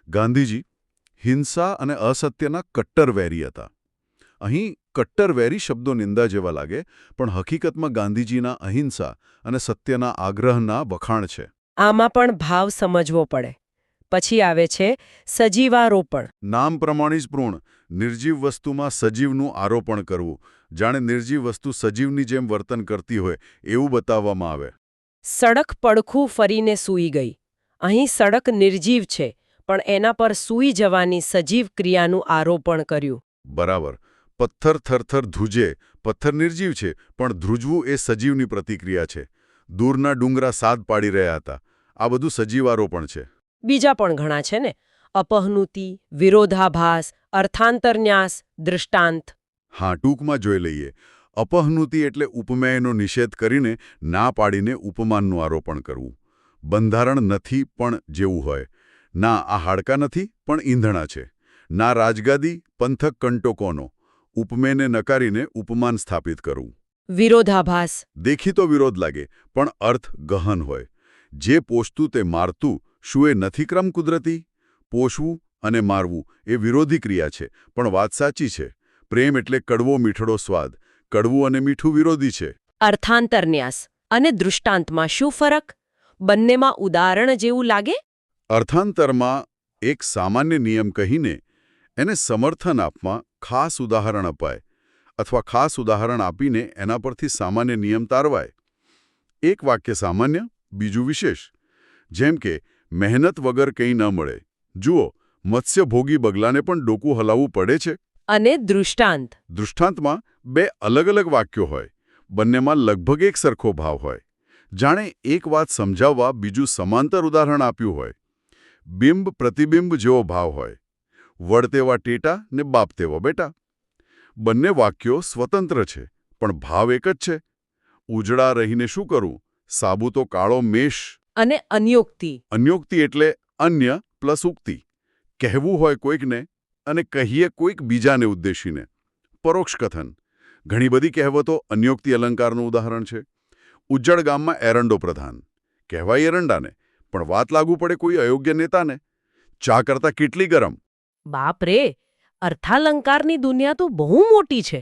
ગાંધીજી હિંસા અને અસત્યના કટ્ટર વેરી હતા. અહીં કટ્ટરવેરી શબ્દો નિંદા જેવા લાગે, પણ હકીકતમાં ગાંધીજીના અહિંસા અને સત્યના આગ્રહના વખાણ છે. આમાં પણ ભાવ સમજવો પડે. પછી આવે છે સજીવારોપણ. નામ પ્રમાણે જ પૂર્ણ નિર્જીવ વસ્તુમાં સજીવનું આરોપણ કરવું, જાણે નિર્જીવ વસ્તુ સજીવની જેમ વર્તન કરતી હોય એવું બતાવવામાં આવે. સડક પડખું ફરીને સૂઈ ગઈ. અહીં સડક નિર્જીવ છે, પણ એના પર સૂઈ જવાની સજીવ ક્રિયાનું આરોપણ કર્યું. બરાબર. પથ્થર થરથર ધ્રુજે, પથ્થર નિર્જીવ છે, પણ ધ્રુજવું એ સજીવની પ્રતિક્રિયા છે. દૂરના ડુંગરા સાદ પાડી રહ્યા હતા. આ બધું સજીવારોપણ છે. બીજા પણ ઘણા છે ને. અપહનુતિ, વિરોધાભાસ, અર્થાંતરન્યાસ, દૃષ્ટાંત. હા, ટૂંકમાં જોઈ લઈએ. અપહનુતિ એટલે ઉપમેયનો નિષેધ કરીને ના પાડીને ઉપમાનનું આરોપણ કરવું. બંધારણ નથી પણ જેવું હોય. ના આ હાડકાં નથી પણ ઈંધણા છે. ના રાજગાદી પંથક કંટોકોનો. ઉપમેયને નકારીને ઉપમાન સ્થાપિત કરવું. વિરોધાભાસ. દેખીતો વિરોધ લાગે પણ અર્થ ગહન હોય. જે પોષતું તે મારતું, શું એ નથી ક્રમ કુદરતી? પોષવું અને મારવું એ વિરોધી ક્રિયા છે, પણ વાત સાચી છે. પ્રેમ એટલે કડવો મીઠડો સ્વાદ. કડવું અને મીઠું વિરોધી છે. અર્થાંતરન્યાસ અને દૃષ્ટાંતમાં શું ફરક? બંનેમાં ઉદાહરણ જેવું લાગે? અર્થાંતરમાં એક સામાન્ય નિયમ કહીને એને સમર્થન આપવા ખાસ ઉદાહરણ અપાય, અથવા ખાસ ઉદાહરણ આપીને એના પરથી સામાન્ય નિયમ તારવાય. એક વાક્ય સામાન્ય, બીજું વિશેષ. જેમ કે મહેનત વગર કંઈ ન મળે. જુઓ, મત્સ્યભોગી બગલાને પણ ડોકું હલાવવું પડે છે. અને દૃષ્ટાંત. દૃષ્ટાંતમાં બે અલગ અલગ વાક્યો હોય. બંનેમાં લગભગ એક સરખો ભાવ હોય. જાણે એક વાત સમજાવવા બીજું સમાંતર ઉદાહરણ આપ્યું હોય. બિંબ પ્રતિબિંબ જેવો ભાવ હોય. વડ તેવા ટેટા ને બાપ તેવો બેટા. બંને વાક્યો સ્વતંત્ર છે, પણ ભાવ એક જ છે. ઉજળા રહીને શું કરવું? સાબુ તો કાળો મેષ. અને અન્યોક્તિ. અન્યોક્તિ એટલે અન્ય પ્લસ ઉક્તિ. કહેવું હોય કોઈકને અને કહીએ કોઈક બીજાને ઉદ્દેશીને. પરોક્ષ કથન. ઘણી બધી કહેવતો અન્યોક્તિ અલંકારનું ઉદાહરણ છે. ઉજ્જડ ગામમાં એરંડો પ્રધાન. કહેવાય એરંડાને, પણ વાત લાગુ પડે કોઈ અયોગ્ય નેતાને. ચા કરતા કેટલી ગરમ. બાપ રે, અર્થાલંકારની દુનિયા તો બહુ મોટી છે.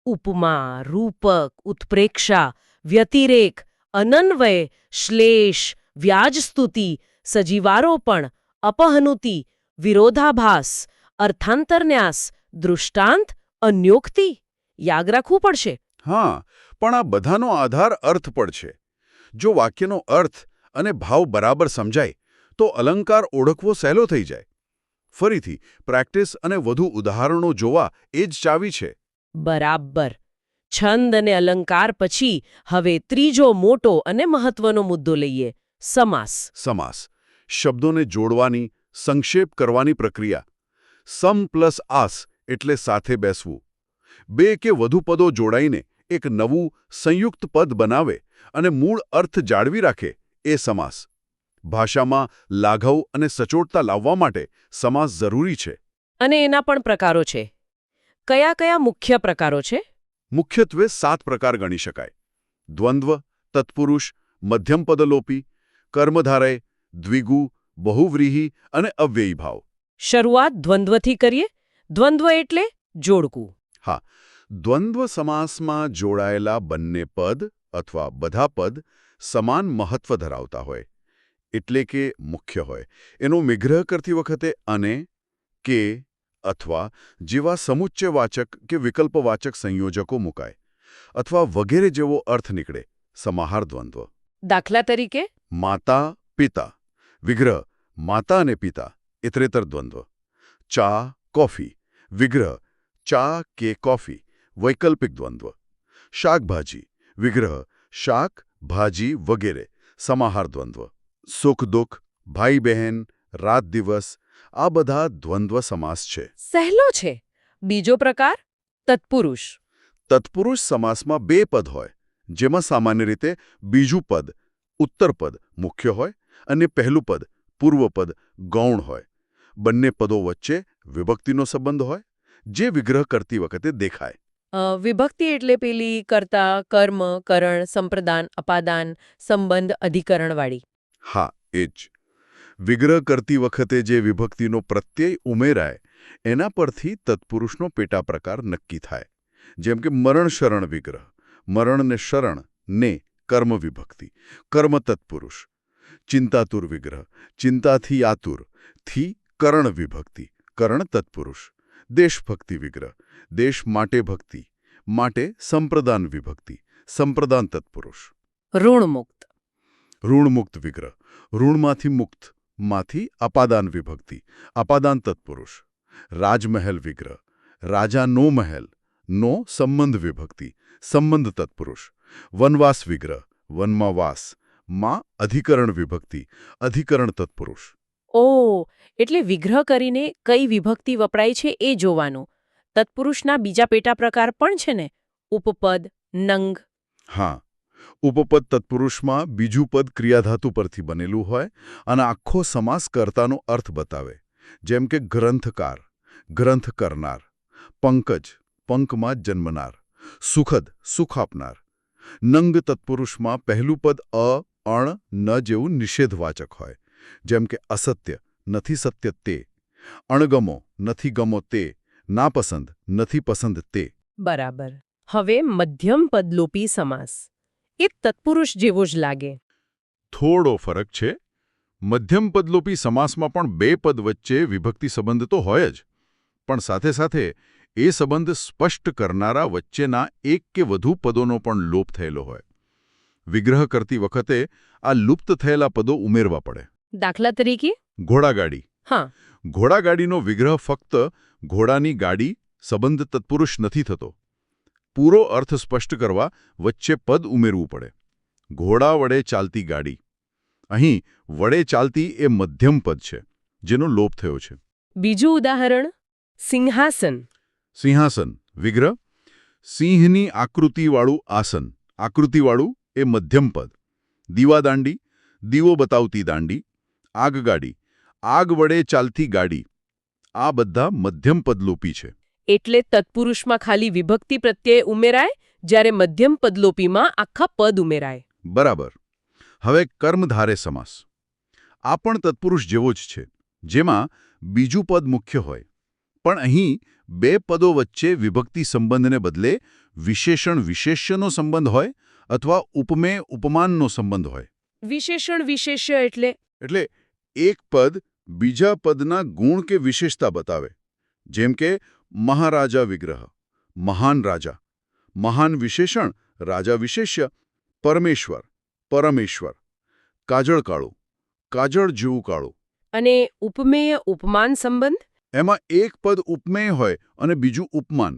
ઉપમા, રૂપક, ઉત્પ્રેક્ષા, વ્યતિરેક, અનન્વય, શ્લેષ, વ્યાજસ્તુતિ, સજીવારોપણ, અપહનુતિ, વિરોધાભાસ, અર્થાંતરન્યાસ, દૃષ્ટાંત, અન્યોક્તિ. યાદ રાખવું પડશે. હા, પણ આ બધાનો આધાર અર્થ પર છે. જો વાક્યનો અર્થ અને ભાવ બરાબર સમજાય તો અલંકાર ઓળખવો સહેલો થઈ જાય. ફરીથી પ્રેક્ટિસ અને વધુ ઉદાહરણો જોવા એ જ ચાવી છે. બરાબર. છંદ અને અલંકાર પછી હવે ત્રીજો મોટો અને મહત્વનો મુદ્દો લઈએ, સમાસ. સમાસ. શબ્દોને જોડવાની, સંક્ષેપ કરવાની પ્રક્રિયા. સમ પ્લસ આસ એટલે સાથે બેસવું. બે કે વધુ પદો જોડાઈને એક નવું સંયુક્ત પદ બનાવે અને મૂળ અર્થ જાળવી રાખે એ સમાસ. ભાષામાં લાઘવ અને સચોટતા લાવવા માટે સમાસ જરૂરી છે. અને એના પણ પ્રકારો છે. કયા કયા મુખ્ય પ્રકારો છે? મુખ્યત્વે 7 પ્રકાર ગણી શકાય. દ્વંદ્વ, તત્પુરુષ, મધ્યમપદલોપી, કર્મધારય, દ્વિગુ, બહુવ્રીહી અને અવ્યયી ભાવ. શરૂઆત દ્વંદ્વથી કરીએ. દ્વંદ્વ એટલે જોડકું. હા, દ્વંદ્વ સમાસમાં જોડાયેલા બંને પદ અથવા બધા પદ સમાન મહત્વ ધરાવતા હોય. એટલે કે મુખ્ય હોય. એનો વિગ્રહ કરતી વખતે અને, કે, અથવા જેવા સમુચ્ચયવાચક કે વિકલ્પવાચક સંયોજકો મુકાય. અથવા વગેરે જેવો અર્થ નીકળે. સમાહાર દ્વંદ્વ. દાખલા તરીકે માતા, પિતા. વિગ્રહ માતા અને પિતા. ઇતરેતર દ્વંદ્વ. ચા, કોફી. વિગ્રહ ચા કે કોફી. વૈકલ્પિક દ્વંદ્વ. શાકભાજી. વિગ્રહ શાક, ભાજી વગેરે. સમાહાર દ્વંદ્વ. સુખ દુઃખ, ભાઈ બહેન, રાત દિવસ, આ બધા દ્વંદ્વ સમાસ છે. સહેલો છે. બીજો પ્રકાર તત્પુરુષ. તત્પુરુષ સમાસમાં 2 પદ હોય, જેમાં સામાન્ય રીતે બીજું પદ ઉત્તરપદ મુખ્ય હોય અને પહેલું પદ પૂર્વપદ ગૌણ હોય. બંને પદો વચ્ચે વિભક્તિનો સંબંધ હોય, જે વિગ્રહ કરતી વખતે દેખાય. વિભક્તિ એટલે પેલી કર્તા, કર્મ, કરણ, સંપ્રદાન, અપાદાન, સંબંધ, અધિકરણવાળી. હા, એ જ. વિગ્રહ કરતી વખતે જે વિભક્તિનો પ્રત્યય ઉમેરાય એના પરથી તત્પુરુષનો પેટા પ્રકાર નક્કી થાય. જેમ કે મરણ શરણ વિગ્રહ, મરણ ને શરણ ને કર્મ વિભક્તિ, કર્મ તત્પુરુષ. ચિંતાતુર વિગ્રહ, ચિંતાથી આતુર, થી કરણ વિભક્તિ, કરણ તત્પુરુષ. દેશભક્તિ વિગ્રહ, દેશ માટે ભક્તિ, માટે સંપ્રદાન વિભક્તિ, સંપ્રદાન તત્પુરુષ. ઋણમુક્ત, ઋણમુક્ત વિગ્રહ, ઋણમાંથી મુક્ત, માંથી અપાદાન વિભક્તિ, અપાદાન તત્પુરુષ. રાજમહેલ વિગ્રહ, રાજાનો મહેલ, નો સંબંધ વિભક્તિ, સંબંધ તત્પુરુષ. વનવાસ વિગ્રહ, વનમાં વાસ, માં અધિકરણ વિભક્તિ, અધિકરણ તત્પુરુષ. ઓ એટલે વિગ્રહ કરીને કઈ વિભક્તિ વપરાય છે એ જોવાનું. તત્પુરુષના બીજા પેટા પ્રકાર પણ છે ને, ઉપપદ, નંગ. હા, ઉપપદ તત્પુરુષમાં બીજું પદ ક્રિયાધાતુ પરથી બનેલું હોય અને આખો સમાસ કર્તાનો અર્થ બતાવે. જેમ કે ગ્રંથકાર, ગ્રંથ કરનાર, પંકજ, પંકમાં જન્મનાર, સુખદ, સુખ આપનાર. નંગ તત્પુરુષમાં પહેલું પદ અણ, ન જેવું નિષેધવાચક હોય. જેમ કે અસત્ય, નથી સત્ય તે, અણગમો, નથી ગમો તે, નાપસંદ, નથી પસંદ તે. બરાબર. હવે મધ્યમ પદલોપી સમાસ. એ તત્પુરુષ જેવો જ લાગે. થોડો ફરક છે. મધ્યમ પદલોપી સમાસમાં પણ બે પદ વચ્ચે વિભક્તિ સંબંધ તો હોય જ, પણ સાથે સાથે એ સંબંધ સ્પષ્ટ કરનારા વચ્ચેના એક કે વધુ પદોનો પણ લોપ થયેલો હોય. વિગ્રહ કરતી વખતે આ લુપ્ત થયેલા પદો ઉમેરવા પડે. દાખલા તરીકે? ઘોડાગાડી. હા. ઘોડાગાડીનો વિગ્રહ ફક્ત ઘોડાની ગાડી સંબંધ તત્પુરુષ નથી થતો. પૂરો અર્થ સ્પષ્ટ કરવા વચ્ચે પદ ઉમેરવું પડે. ઘોડા વડે ચાલતી ગાડી. અહીં વડે ચાલતી એ મધ્યમ પદ છે, જેનો લોપ થયો છે. બીજું ઉદાહરણ, સિંહાસન. સિંહાસન વિગ્રહ, સિંહની આકૃતિવાળું આસન, આકૃતિવાળું એ મધ્યમ પદ. દીવાદાંડી, દીવો બતાવતી દાંડી. આગગાડી, આગ વડે ચાલતી ગાડી. આ બધા મધ્યમ પદલોપી છે. એટલે તત્પુરુષમાં ખાલી વિભક્તિ પ્રત્યય ઉમેરાય, જ્યારે મધ્યમ પદલોપીમાં આખા પદ ઉમેરાય. બરાબર. હવે કર્મધારે સમાસ. આ પણ તત્પુરુષ જેવો જ છે, જેમાં બીજું પદ મુખ્ય હોય. પણ અહીં બે પદો વચ્ચે વિભક્તિ સંબંધને બદલે વિશેષણ વિશેષ્યનો સંબંધ હોય અથવા ઉપમેય ઉપમાનનો સંબંધ હોય. વિશેષણ વિશેષ્ય એટલે? એટલે એક પદ બીજા પદના ગુણ કે વિશેષતા બતાવે. જેમ કે મહારાજા વિગ્રહ, મહાન રાજા. મહાન વિશેષણ, રાજા વિશેષ્ય. પરમેશ્વર, પરમેશ્વર. કાજળ કાળું, કાજળ જેવું કાળું. અને ઉપમેય ઉપમાન સંબંધ? એમાં એક પદ ઉપમેય હોય અને બીજું ઉપમાન.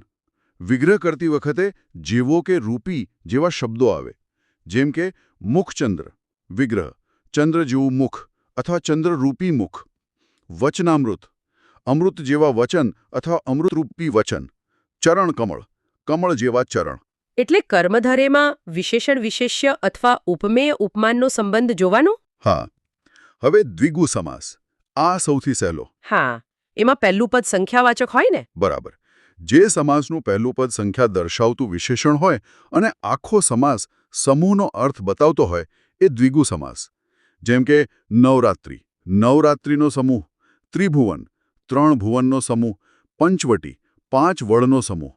વિગ્રહ કરતી વખતે જેવો કે રૂપી જેવા શબ્દો આવે. જેમ કે મુખચંદ્ર વિગ્રહ, ચંદ્ર જેવું મુખ અથવા ચંદ્રરૂપી મુખ. વચનામૃત, અમૃત જેવા વચન અથવા અમૃતરૂપી વચન. ચરણ કમળ, કમળ જેવા ચરણ. એટલે કર્મધારેમાં વિશેષણ વિશેષ્ય અથવા ઉપમેય ઉપમાનનો સંબંધ જોવાનો? હા. હવે દ્વિગુ સમાસ. આ સૌથી સહેલો. હા. એમાં પહેલું પદ સંખ્યાવાચક હોય ને? બરાબર. જે સમાસનું પહેલું પદ સંખ્યા દર્શાવતું વિશેષણ હોય અને આખો સમાસ સમૂહનો અર્થ બતાવતો હોય, એ દ્વિગુ સમાસ. જેમ કે નવરાત્રિ, નવરાત્રિનો સમૂહ. ત્રિભુવન, 3 ભુવનનો સમૂહ. પંચવટી, 5 વડનો સમૂહ.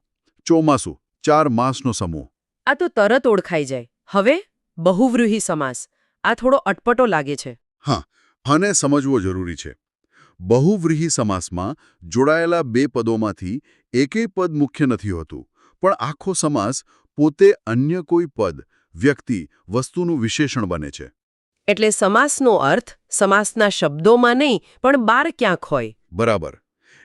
ચોમાસું, 4 માસનો સમૂહ. આ તો તરત ઓળખાઈ જાય. હવે બહુવ્રીહી સમાસ. આ થોડો અટપટો લાગે છે. હા, આને સમજવો જરૂરી છે. બહુવ્રીહી સમાસમાં જોડાયેલા બે પદોમાંથી એકેય પદ મુખ્ય નથી હોતું, પણ આખો સમાસ પોતે અન્ય કોઈ પદ, વ્યક્તિ, વસ્તુનું વિશેષણ બને છે. એટલે સમાસનો અર્થ સમાસના શબ્દોમાં નહીં, પણ બહાર ક્યાંક હોય. બરાબર.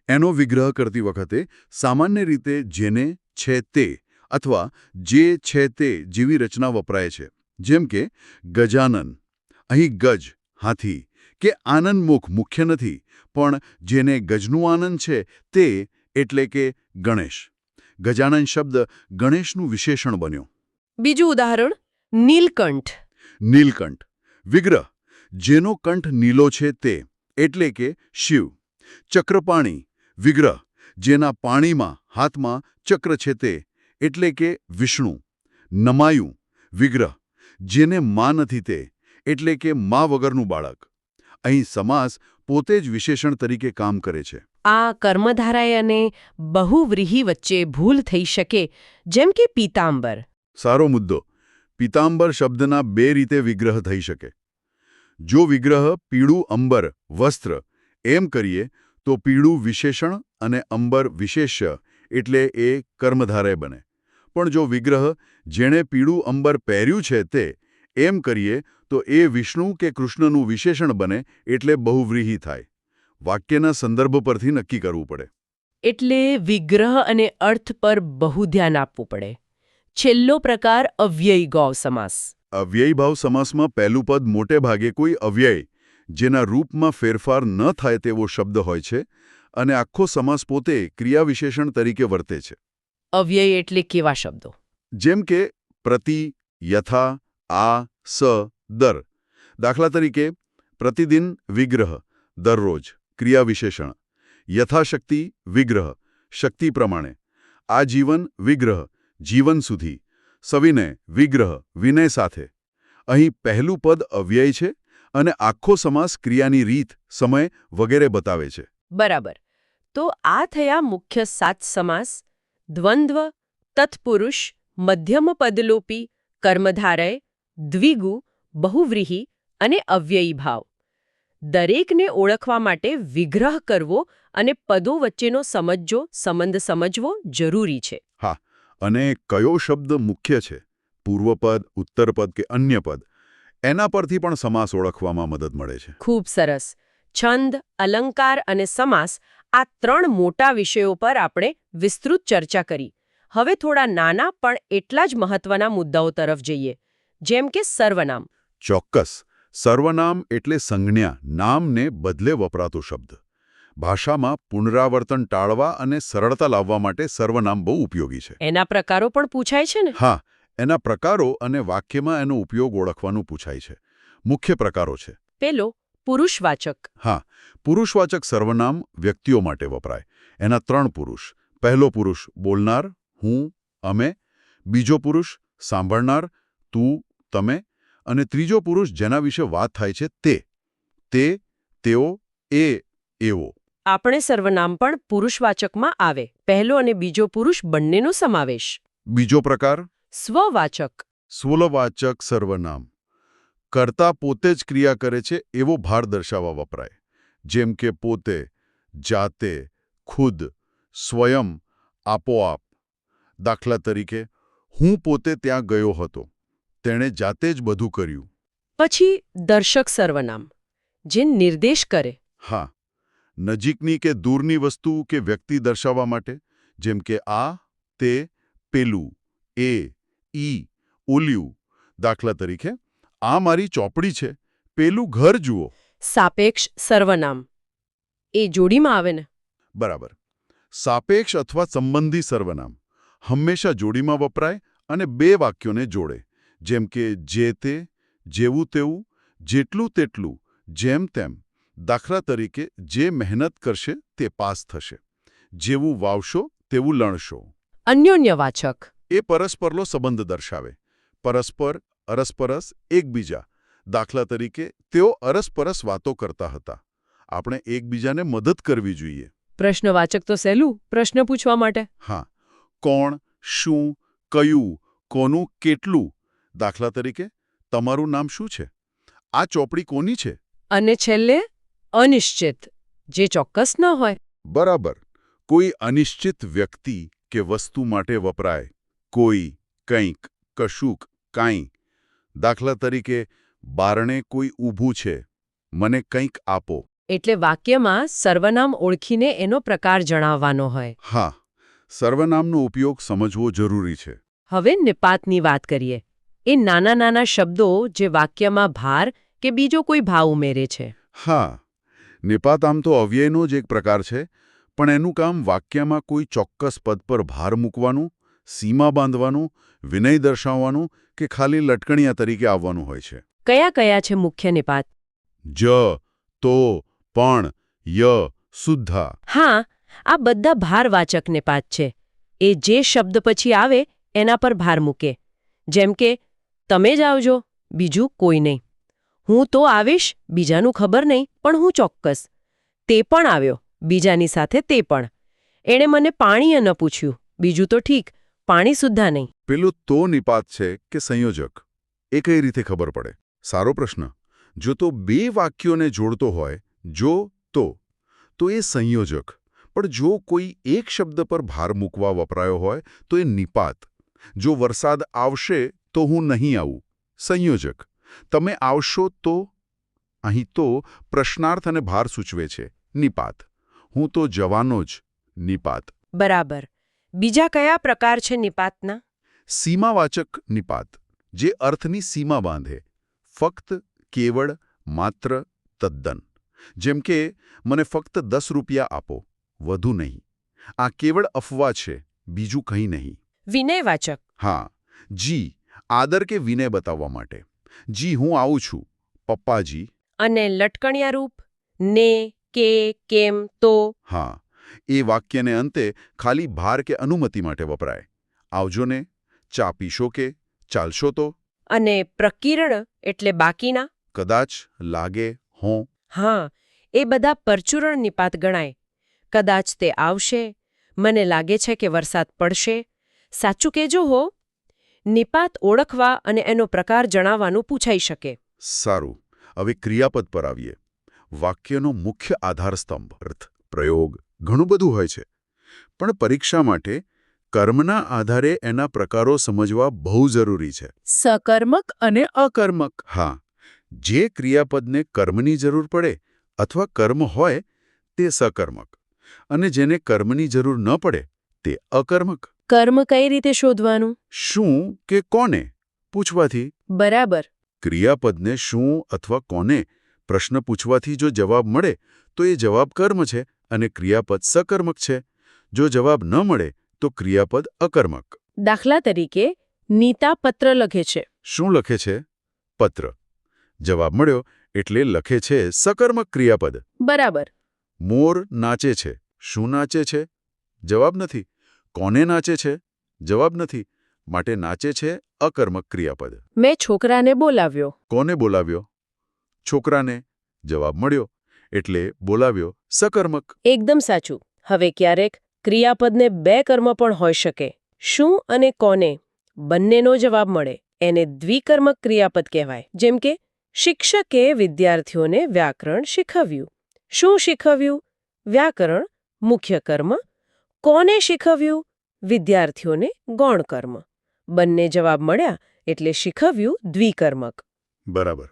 એનો વિગ્રહ કરતી વખતે સામાન્ય રીતે જેને, છે તે અથવા જે છે તે જેવી રચના વપરાય છે. જેમ કે ગજાનન. અહીં ગજ, હાથી, કે આનંદમુખ મુખ્ય નથી, પણ જેને ગજનું આનંદ છે તે એટલે કે ગણેશ. ગજાનન શબ્દ ગણેશનું વિશેષણ બન્યો. બીજું ઉદાહરણ, નીલકંઠ. નીલકંઠ વિગ્રહ, જેનો કંઠ નીલો છે તે એટલે કે શિવ. ચક્રપાણી વિગ્રહ, જેના પાણીમાં હાથમાં ચક્ર છે તે એટલે કે વિષ્ણુ. નમાયું વિગ્રહ, જેને માં નથી તે એટલે કે માં વગરનું બાળક. અહીં સમાસ પોતે જ વિશેષણ તરીકે કામ કરે છે. આ કર્મધારય અને બહુવ્રીહી વચ્ચે ભૂલ થઈ શકે, જેમ કે પીતાંબર. સારો મુદ્દો. પીતાંબર શબ્દના બે રીતે વિગ્રહ થઈ શકે. જો વિગ્રહ પીળું અંબર વસ્ત્ર એમ કરીએ તો પીળું વિશેષણ અને અંબર વિશેષ્ય એટલે એ કર્મધારય બને. પણ જો વિગ્રહ જેણે પીળું અંબર પહેર્યું છે તે એમ કરીએ તો એ વિષ્ણુ કે કૃષ્ણનું વિશેષણ બને એટલે બહુવ્રીહી થાય. વાક્યના સંદર્ભ પરથી નક્કી કરવું પડે. એટલે વિગ્રહ અને અર્થ પર બહુ ધ્યાન આપવું પડે. છેલ્લો પ્રકાર અવ્યયી ગૌ સમાસ. અવ્યયી ભાવ સમાસમાં પહેલું પદ મોટે ભાગે કોઈ અવ્યય જેના રૂપમાં ફેરફાર ન થાય તેવો શબ્દ હોય છે અને આખો સમાસ પોતે ક્રિયાવિશેષણ તરીકે વર્તે છે. અવ્યય એટલે કેવા શબ્દો? જેમ કે પ્રતિ, યથા, આ, સ, દર. દાખલા તરીકે પ્રતિદિન વિગ્રહ દરરોજ ક્રિયાવિશેષણ, યથાશક્તિ વિગ્રહ શક્તિ પ્રમાણે, આજીવન વિગ્રહ જીવન સુધી, સવિનય વિગ્રહ વિનય સાથે. અહીં પહેલું પદ અવ્યય છે અને આખો સમાસ ક્રિયાની રીત, સમય વગેરે બતાવે છે. બરાબર. તો આ થયા મુખ્ય 7 સમાસ: દ્વંદ્વ, તત્પુરુષ, મધ્યમ પદલોપી, કર્મધારય, દ્વિગુ, બહુવ્રીહી અને અવ્યયી ભાવ. દરેકને ઓળખવા માટે વિગ્રહ કરવો અને પદો વચ્ચેનો સંબંધ સમજવો જરૂરી છે. હા, અને કયો શબ્દ મુખ્ય છે, પૂર્વપદ, ઉત્તરપદ કે અન્ય પદ, એના પરથી પણ સમાસ ઓળખવામાં મદદ મળે છે. ખૂબ સરસ. છંદ, અલંકાર અને સમાસ, આ 3 મોટા વિષયો પર આપણે વિસ્તૃત ચર્ચા કરી. હવે થોડા નાના પણ એટલા જ મહત્વના મુદ્દાઓ તરફ જઈએ, જેમ કે સર્વનામ. ચોક્કસ. સર્વનામ એટલે સંજ્ઞા, નામને બદલે વપરાતો શબ્દ. ભાષામાં પુનરાવર્તન ટાળવા અને સરળતા લાવવા માટે સર્વનામ બહુ ઉપયોગી છે. એના પ્રકારો પણ પૂછાય છે ને? હા, એના પ્રકારો અને વાક્યમાં એનો ઉપયોગ ઓળખવાનું પૂછાય છે. મુખ્ય પ્રકારો છે: પેલો, પુરુષવાચક. હા, પુરુષવાચક સર્વનામ વ્યક્તિઓ માટે વપરાય. એના 3 પુરુષ. પહેલો પુરુષ બોલનાર, હું, અમે. બીજો પુરુષ સાંભળનાર, તું, તમે. અને ત્રીજો પુરુષ જેના વિશે વાત થાય છે તે, તેઓ, એ, એવો. આપણે સર્વનામ પણ પુરુષવાચકમાં આવે. પહેલો અને બીજો પુરુષ બંનેનો સમાવેશ. બીજો પ્રકાર સ્વવાચક. સ્વવાચક સર્વનામ. કર્તા પોતે જ ક્રિયા કરે છે એવો ભાર દર્શાવવા વપરાય. જેમ કે પોતે, જાતે, ખુદ, સ્વયં, આપોઆપ. દાખલા તરીકે, હું પોતે ત્યાં ગયો હતો. તેણે જાતે જ બધું કર્યું. પછી દર્શક સર્વનામ, જે નિર્દેશ કરે. હા, નજીકની કે દૂરની વસ્તુ કે વ્યક્તિ દર્શાવવા માટે. જેમ કે આ, તે, પેલું, એ, ઈ, ઓલ્યું. દાખલા તરીકે, આ મારી ચોપડી છે, પેલું ઘર જુઓ. સાપેક્ષ સર્વનામ, એ જોડીમાં આવે ને? બરાબર. સાપેક્ષ અથવા સંબંધી સર્વનામ હંમેશા જોડીમાં વપરાય અને 2 વાક્યોને જોડે. જેમ કે જે તે, જેવું તેવું, જેટલું તેટલું, જેમ તેમ. દાખલા તરીકે, જે મહેનત કરશે તે પાસ થશે. જેવું વાવશો તેવું લણશો. અન્યોન્યવાચક. એ પરસ્પરનો સંબંધ દર્શાવે. પરસ્પર, અરસપરસ, એકબીજા. દાખલા તરીકે, તેઓ અરસપરસ વાતો કરતા હતા. આપણે એકબીજાને મદદ કરવી જોઈએ. પ્રશ્નવાચક તો સહેલું, પ્રશ્ન પૂછવા માટે. હા, કોણ, શું, કયું, કોનું, કેટલું. દાખલા તરીકે, તમારું નામ શું છે? આ ચોપડી કોની છે? અને છેલ્લે અનિશ્ચિત, જે ચોક્કસ ન હોય. બરાબર. કોઈ અનિશ્ચિત વ્યક્તિ કે વસ્તુ માટે વપરાય. કોઈ, કંઈક, કશુંક, કાંઈ. દાખલા તરીકે, બારણે કોઈ ઊભું છે. મને કંઈક આપો. એટલે વાક્યમાં સર્વનામ ઓળખીને એનો પ્રકાર જણાવવાનો હોય. હા, સર્વનામનો ઉપયોગ સમજવો જરૂરી છે. હવે નિપાતની વાત કરીએ. એ નાના નાના શબ્દો જે વાક્યમાં ભાર કે બીજો કોઈ ભાવ ઉમેરે છે. હા, નિપાત આમ તો અવ્યયનો જ એક પ્રકાર છે, પણ એનું કામ વાક્યમાં કોઈ ચોક્કસ પદ પર ભાર મૂકવાનું, સીમા બાંધવાનું, વિનય દર્શાવવાનું કે ખાલી લટકણિયા તરીકે આવવાનું હોય છે. કયા કયા છે મુખ્ય નિપાત? જ, તો, પણ, ય, શુદ્ધા. હા, આ બધા ભારવાચક નિપાત છે. એ જે શબ્દ પછી આવે એના પર ભાર મૂકે. જેમ કે, તમે જ આવજો, બીજું કોઈ નહીં. હું તો આવીશ, બીજાનું ખબર નહીં, પણ હું ચોક્કસ. તે પણ આવ્યો, બીજાની સાથે તે પણ. એણે મને પાણીએ ન પૂછ્યું, બીજું તો ઠીક, પાણી સુદ્ધા નહીં. પેલું તો નિપાત છે કે સંયોજક? એ કઈ રીતે ખબર પડે? સારો પ્રશ્ન. જો તો બે વાક્યોને જોડતો હોય, જો તો એ સંયોજક. પણ જો કોઈ એક શબ્દ પર ભાર મૂકવા વપરાયો હોય તો એ નિપાત. જો વરસાદ આવશે તો હું નહીં આવું, સંયોજક. તમે આવશો તો, અહીં તો પ્રશ્નાર્થ અને ભાર સૂચવે છે, નિપાત. હું તો જવાનો જ, નિપાત. બરાબર. બીજા કયા પ્રકાર છે નિપાતના? સીમાવાચક નિપાત, જે અર્થની સીમા બાંધે. ફક્ત, કેવળ, માત્ર, તદ્દન. જેમ કે, મને ફક્ત 10 રૂપિયા આપો, વધુ નહીં. આ કેવળ અફવા છે, બીજું કંઈ નહીં. વિનયવાચક. હા, જી, આદર કે વિનય બતાવવા માટે. જી, હું આવું છું, પપ્પાજી. અને લટકણિયા રૂપ? ને, કે, કેમ, તો? હા, એ વાક્યને અંતે ખાલી ભાર કે અનુમતિ માટે વપરાય. આવજો ને, ચા પીશો કે, ચાલશો તો? અને પ્રકીર્ણ એટલે બાકીના? કદાચ, લાગે, હોં. હા, એ બધા પરચુરણ નિપાત ગણાય. કદાચ તે આવશે, મને લાગે છે કે વરસાદ પડશે. સાચું કેજો હો. નિપાત ઓળખવા અને એનો પ્રકાર જણાવવાનું પૂછાઈ શકે. સારું, હવે ક્રિયાપદ પર આવીએ. વાક્યનો મુખ્ય આધારસ્તંભ, અર્થ, પ્રયોગ, ઘણું બધું હોય છે. પણ પરીક્ષા માટે કર્મના આધારે એના પ્રકારો સમજવા બહુ જરૂરી છે. સકર્મક અને અકર્મક. હા, જે ક્રિયાપદને કર્મની જરૂર પડે અથવા કર્મ હોય તે સકર્મક, અને જેને કર્મની જરૂર ન પડે તે અકર્મક. કર્મ કઈ રીતે શોધવાનું? શું કે કોને પૂછવાથી. બરાબર. ક્રિયાપદને શું અથવા કોને પ્રશ્ન પૂછવાથી જો જવાબ મળે તો એ જવાબ કર્મ છે અને ક્રિયાપદ સકર્મક છે. જો જવાબ ન મળે તો ક્રિયાપદ અકર્મક. દાખલા તરીકે, નીતા પત્ર લખે છે. શું લખે છે? પત્ર. જવાબ મળ્યો એટલે લખે છે સકર્મક ક્રિયાપદ. બરાબર. મોર નાચે છે. શું નાચે છે? જવાબ નથી. કોને નાચે છે? જવાબ નથી. માટે નાચે છે અકર્મક ક્રિયાપદ. મેં છોકરાને બોલાવ્યો. કોને બોલાવ્યો? છોકરાને. જવાબ મળ્યો એટલે બોલાવ્યો સકર્મક. એકદમ સાચું. હવે ક્યારેક ક્રિયાપદને બે કર્મ પણ હોઈ શકે. શું અને કોને બંનેનો જવાબ મળે એને દ્વિકર્મક ક્રિયાપદ કહેવાય. જેમ કે, શિક્ષકે વિદ્યાર્થીઓને વ્યાકરણ શીખવ્યું. શું શીખવ્યું? વ્યાકરણ, મુખ્ય કર્મ. કોને શીખવ્યું? વિદ્યાર્થીઓને ગૌણ કર્મ. બંને જવાબ મળ્યા એટલે શીખવ્યું દ્વિકર્મક. બરાબર.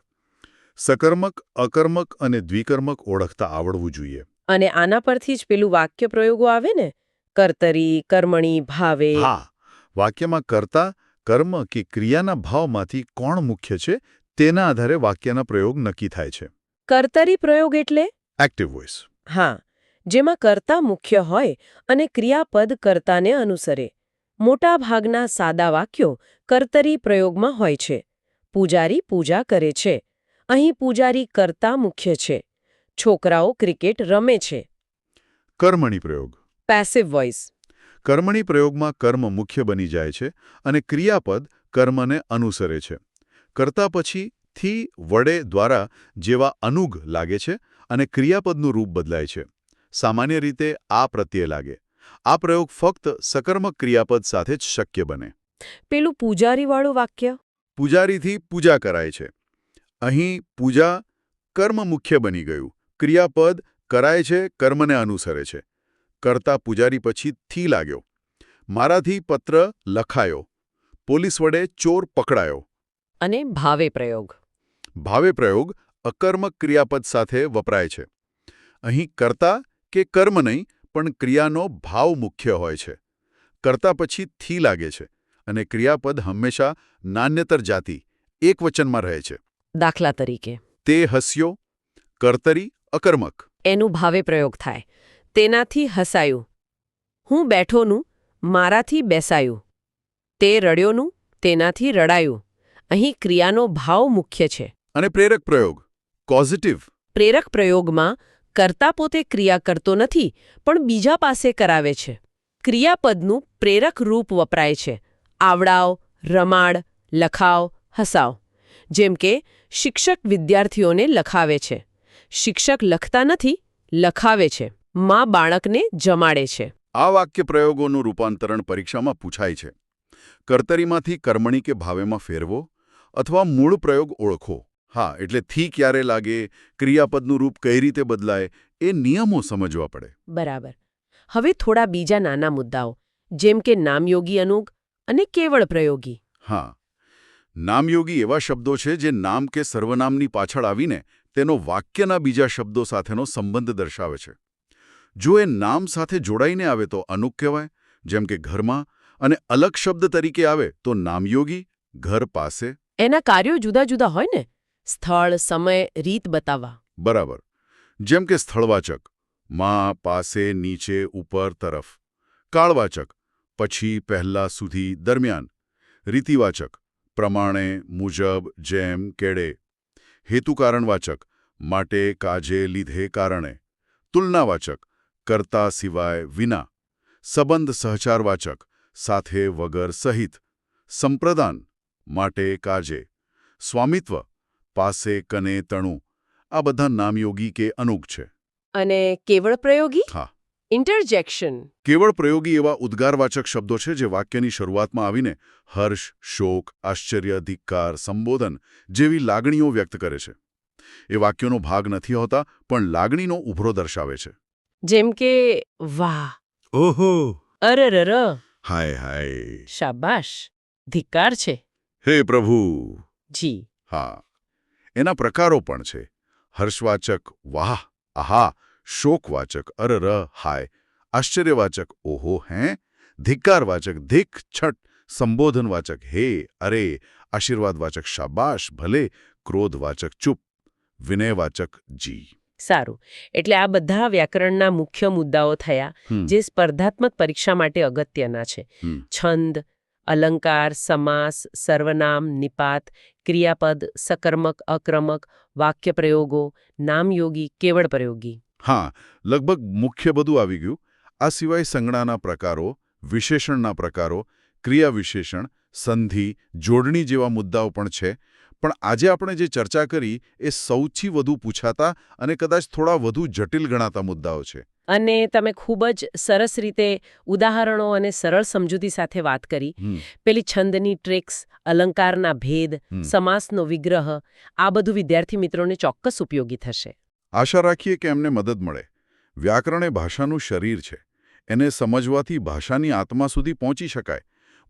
સકર્મક, અકર્મક અને દ્વિકર્મક ઓળખતા આવડવું જોઈએ. અને આના પરથી જ પેલું વાક્ય પ્રયોગો આવે ને, કર્તરી, કર્મણી, ભાવે. હા, વાક્યમાં કર્તા, કર્મ કે ક્રિયાના ભાવમાંથી કોણ મુખ્ય છે તેના આધારે વાક્યના પ્રયોગ નક્કી થાય છે. કર્તરી પ્રયોગ એટલે? Active voice. હા, જેમાં કર્તા મુખ્ય હોય અને ક્રિયાપદ કર્તાને અનુસરે. મોટા ભાગના સાદા વાક્યો કર્તરી પ્રયોગમાં હોય છે. પૂજારી પૂજા કરે છે. અહીં પૂજારી કર્તા મુખ્ય છે. છોકરાઓ ક્રિકેટ રમે છે. કર્મણી પ્રયોગ. Passive voice. કર્મણી પ્રયોગમાં કર્મ મુખ્ય બની જાય છે અને ક્રિયાપદ કર્મને અનુસરે છે. કર્તા પછી થી, વડે, દ્વારા જેવા અનુગ લાગે છે અને ક્રિયાપદનું રૂપ બદલાય છે. સામાન્ય રીતે આ પ્રત્યે લાગે. આ પ્રયોગ ફક્ત સકર્મક ક્રિયાપદ સાથે જ શક્ય બને. પેલું પૂજારીવાળું વાક્ય? પૂજારીથી પૂજા કરાય છે. અહીં પૂજા કર્મ મુખ્ય બની ગયું. ક્રિયાપદ કરાય છે કર્મને અનુસરે છે. કર્તા પૂજારી પછી થી લાગ્યો. મારાથી પત્ર લખાયો. પોલીસ વડે ચોર પકડાયો. અને ભાવે પ્રયોગ. ભાવે પ્રયોગ અકર્મક ક્રિયાપદ સાથે વપરાય છે. અહીં કર્તા કે કર્મ નહીં પણ ક્રિયાનો ભાવ મુખ્ય હોય છે. કર્તા પછી થી લાગે છે અને ક્રિયાપદ હંમેશા નાન્યતર જાતિ એકવચનમાં રહે છે. દાખલા તરીકે, તે હસ્યો. કર્તરી અકર્મક. એનું ભાવે પ્રયોગ થાય. તેનાથી હસાયું. હું બેઠોનું, મારાથી બેસાયું. તે રડ્યોનું, તેનાથી રડાયું. અહીં ક્રિયાનો ભાવ મુખ્ય છે. અને પ્રેરક પ્રયોગ કોઝિટિવ. પ્રેરક પ્રયોગમાં કર્તા પોતે ક્રિયા કરતો નથી પણ બીજા પાસે કરાવે છે. ક્રિયાપદનું પ્રેરક રૂપ વપરાય છે. આવડાવ, રમાડ, લખાવ, હસાવ. જેમ કે, શિક્ષક વિદ્યાર્થીઓને લખાવે છે. શિક્ષક લખતા નથી, લખાવે છે. માં બાળકને જમાડે છે. આ વાક્ય પ્રયોગોનું રૂપાંતરણ પરીક્ષામાં પૂછાય છે. કર્તરીમાંથી કર્મણી કે ભાવેમાં ફેરવો અથવા મૂળ પ્રયોગ ઓળખો. હા, એટલે થી ક્યારે લાગે, ક્રિયાપદનું રૂપ કઈ રીતે બદલાય, એ નિયમો સમજવા પડે. બરાબર. હવે થોડા બીજા નાના મુદ્દાઓ, જેમ કે નામયોગી અનુગ અને કેવળ પ્રયોગી. હા, નામયોગી એવા શબ્દો છે જે નામ કે સર્વનામની પાછળ આવીને તેનો વાક્યના બીજા શબ્દો સાથેનો સંબંધ દર્શાવે છે. જો એ નામ સાથે જોડાઈને આવે તો અનુગ કહેવાય, જેમ કે ઘરમાં, અને અલગ શબ્દ તરીકે આવે તો નામયોગી, ઘર પાસે. એના કાર્યો જુદા જુદા હોય ને, સ્થળ, સમય, રીત બતાવવા. બરાબર. જેમ કે સ્થળવાચક માં, પાસે, નીચે, ઉપર, તરફ. કાળવાચક પછી, પહેલા, સુધી, દરમિયાન. રીતિવાચક પ્રમાણે, મુજબ, જેમ, કેડે. હેતુકારણવાચક માટે, કાજે, લીધે, કારણે. તુલનાવાચક કરતા, સિવાય, વિના. સંબંધ સહચારવાચક સાથે, વગર, સહિત. સંપ્રદાન માટે, કાજે. સ્વામિત્વ પાસે, કને, તણું. આ બધા નામયોગી કે અનુગ છે. અને કેવળ પ્રયોગી? હા. ઇન્ટરજેક્શન. કેવળ પ્રયોગી એવા ઉદ્ગારવાચક શબ્દો છે જે વાક્યની શરૂઆતમાં આવીને હર્ષ, શોક, આશ્ચર્ય, ધિક્કાર, સંબોધન જેવી લાગણીઓ વ્યક્ત કરે છે. એ વાક્યોનો ભાગ નથી હોતા, પણ લાગણીનો ઉભરો દર્શાવે છે. જેમ કે વાહ, ઓહો, અરરર, હાય હાય, શાબાશ, ધિક્કાર છે. હે પ્રભુ. જી. હા, એના પ્રકારો પણ છે. હર્ષવાચક વાહ, આહા. શોકવાચક અરર, હાય. આશ્ચર્યવાચક ઓહો, હે. ધિક્કારવાચક ધિક, છટ. સંબોધનવાચક હે, અરે. આશીર્વાદવાચક શાબાશ, ભલે. ક્રોધવાચક ચૂપ. વિનયવાચક જી. સારું. એટલે આ બધા વ્યાકરણના મુખ્ય મુદ્દાઓ થયા, જે સ્પર્ધાત્મક પરીક્ષા માટે અગત્યના છે. છંદ, અલંકાર, સમાસ, સર્વનામ, નિપાત, ક્રિયાપદ, સકર્મક, અક્રમક, વાક્ય પ્રયોગો, નામયોગી, કેવળ પ્રયોગી. હા, લગભગ મુખ્ય બધું આવી ગયું. આ સિવાય સંજ્ઞાના પ્રકારો, વિશેષણના પ્રકારો, ક્રિયાવિશેષણ, સંધિ, જોડણી જેવા મુદ્દાઓ પણ છે. પણ આજે આપણે જે ચર્ચા કરી એ સૌથી વધુ પૂછાતા અને કદાચ થોડા વધુ જટિલ ગણાતા મુદ્દાઓ છે. અને તમે ખૂબ જ સરસ રીતે ઉદાહરણો અને સરળ સમજૂતી સાથે વાત કરી. પેલી છંદની ટ્રિક્સ, અલંકારના ભેદ, સમાસનો વિગ્રહ, આ બધું વિદ્યાર્થી મિત્રોને ચોક્કસ ઉપયોગી થશે. આશા રાખીએ કે એમને મદદ મળે. વ્યાકરણ એ ભાષાનું શરીર છે. એને સમજવાથી ભાષાની આત્મા સુધી પહોંચી શકાય.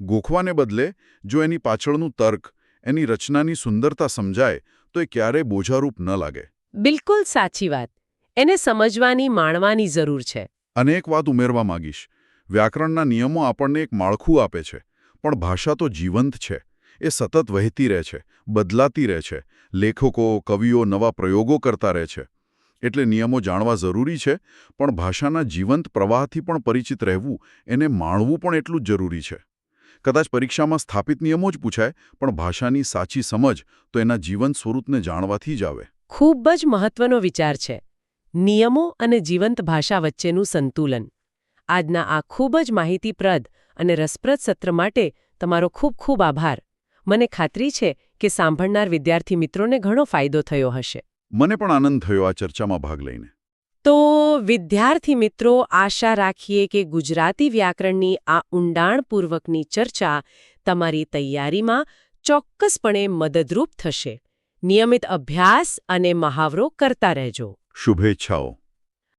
ગોખવાને બદલે જો એની પાછળનું તર્ક, એની રચનાની સુંદરતા સમજાય તો એ ક્યારેય બોજારૂપ ન લાગે. બિલકુલ સાચી વાત. એને સમજવાની, માણવાની જરૂર છે. અને એક વાત ઉમેરવા માંગીશ. વ્યાકરણના નિયમો આપણને એક માળખું આપે છે, પણ ભાષા તો જીવંત છે. એ સતત વહેતી રહે છે, બદલાતી રહે છે. લેખકો, કવિઓ નવા પ્રયોગો કરતા રહે છે. એટલે નિયમો જાણવા જરૂરી છે, પણ ભાષાના જીવંત પ્રવાહથી પણ પરિચિત રહેવું, એને માણવું પણ એટલું જ જરૂરી છે. કદાચ પરીક્ષામાં સ્થાપિત નિયમો જ પૂછાય, પણ ભાષાની સાચી સમજ તો એના જીવંત સ્વરૂપને જાણવાથી જ આવે. ખૂબ જ મહત્વનો વિચાર છે. નિયમો અને જીવંત ભાષા વચ્ચેનું સંતુલન. આજના આ ખૂબ જ માહિતીપ્રદ અને રસપ્રદ સત્ર માટે તમારો ખૂબ ખૂબ આભાર. મને ખાતરી છે કે સાંભળનાર વિદ્યાર્થી મિત્રોને ઘણો ફાયદો થયો હશે. મને પણ આનંદ થયો આ ચર્ચામાં ભાગ લઈને. તો વિદ્યાર્થી મિત્રો, આશા રાખીએ કે ગુજરાતી વ્યાકરણની આ ઊંડાણપૂર્વકની ચર્ચા તમારી તૈયારીમાં ચોક્કસપણે મદદરૂપ થશે. નિયમિત અભ્યાસ અને મહાવરો કરતા રહેજો. શુભેચ્છાઓ.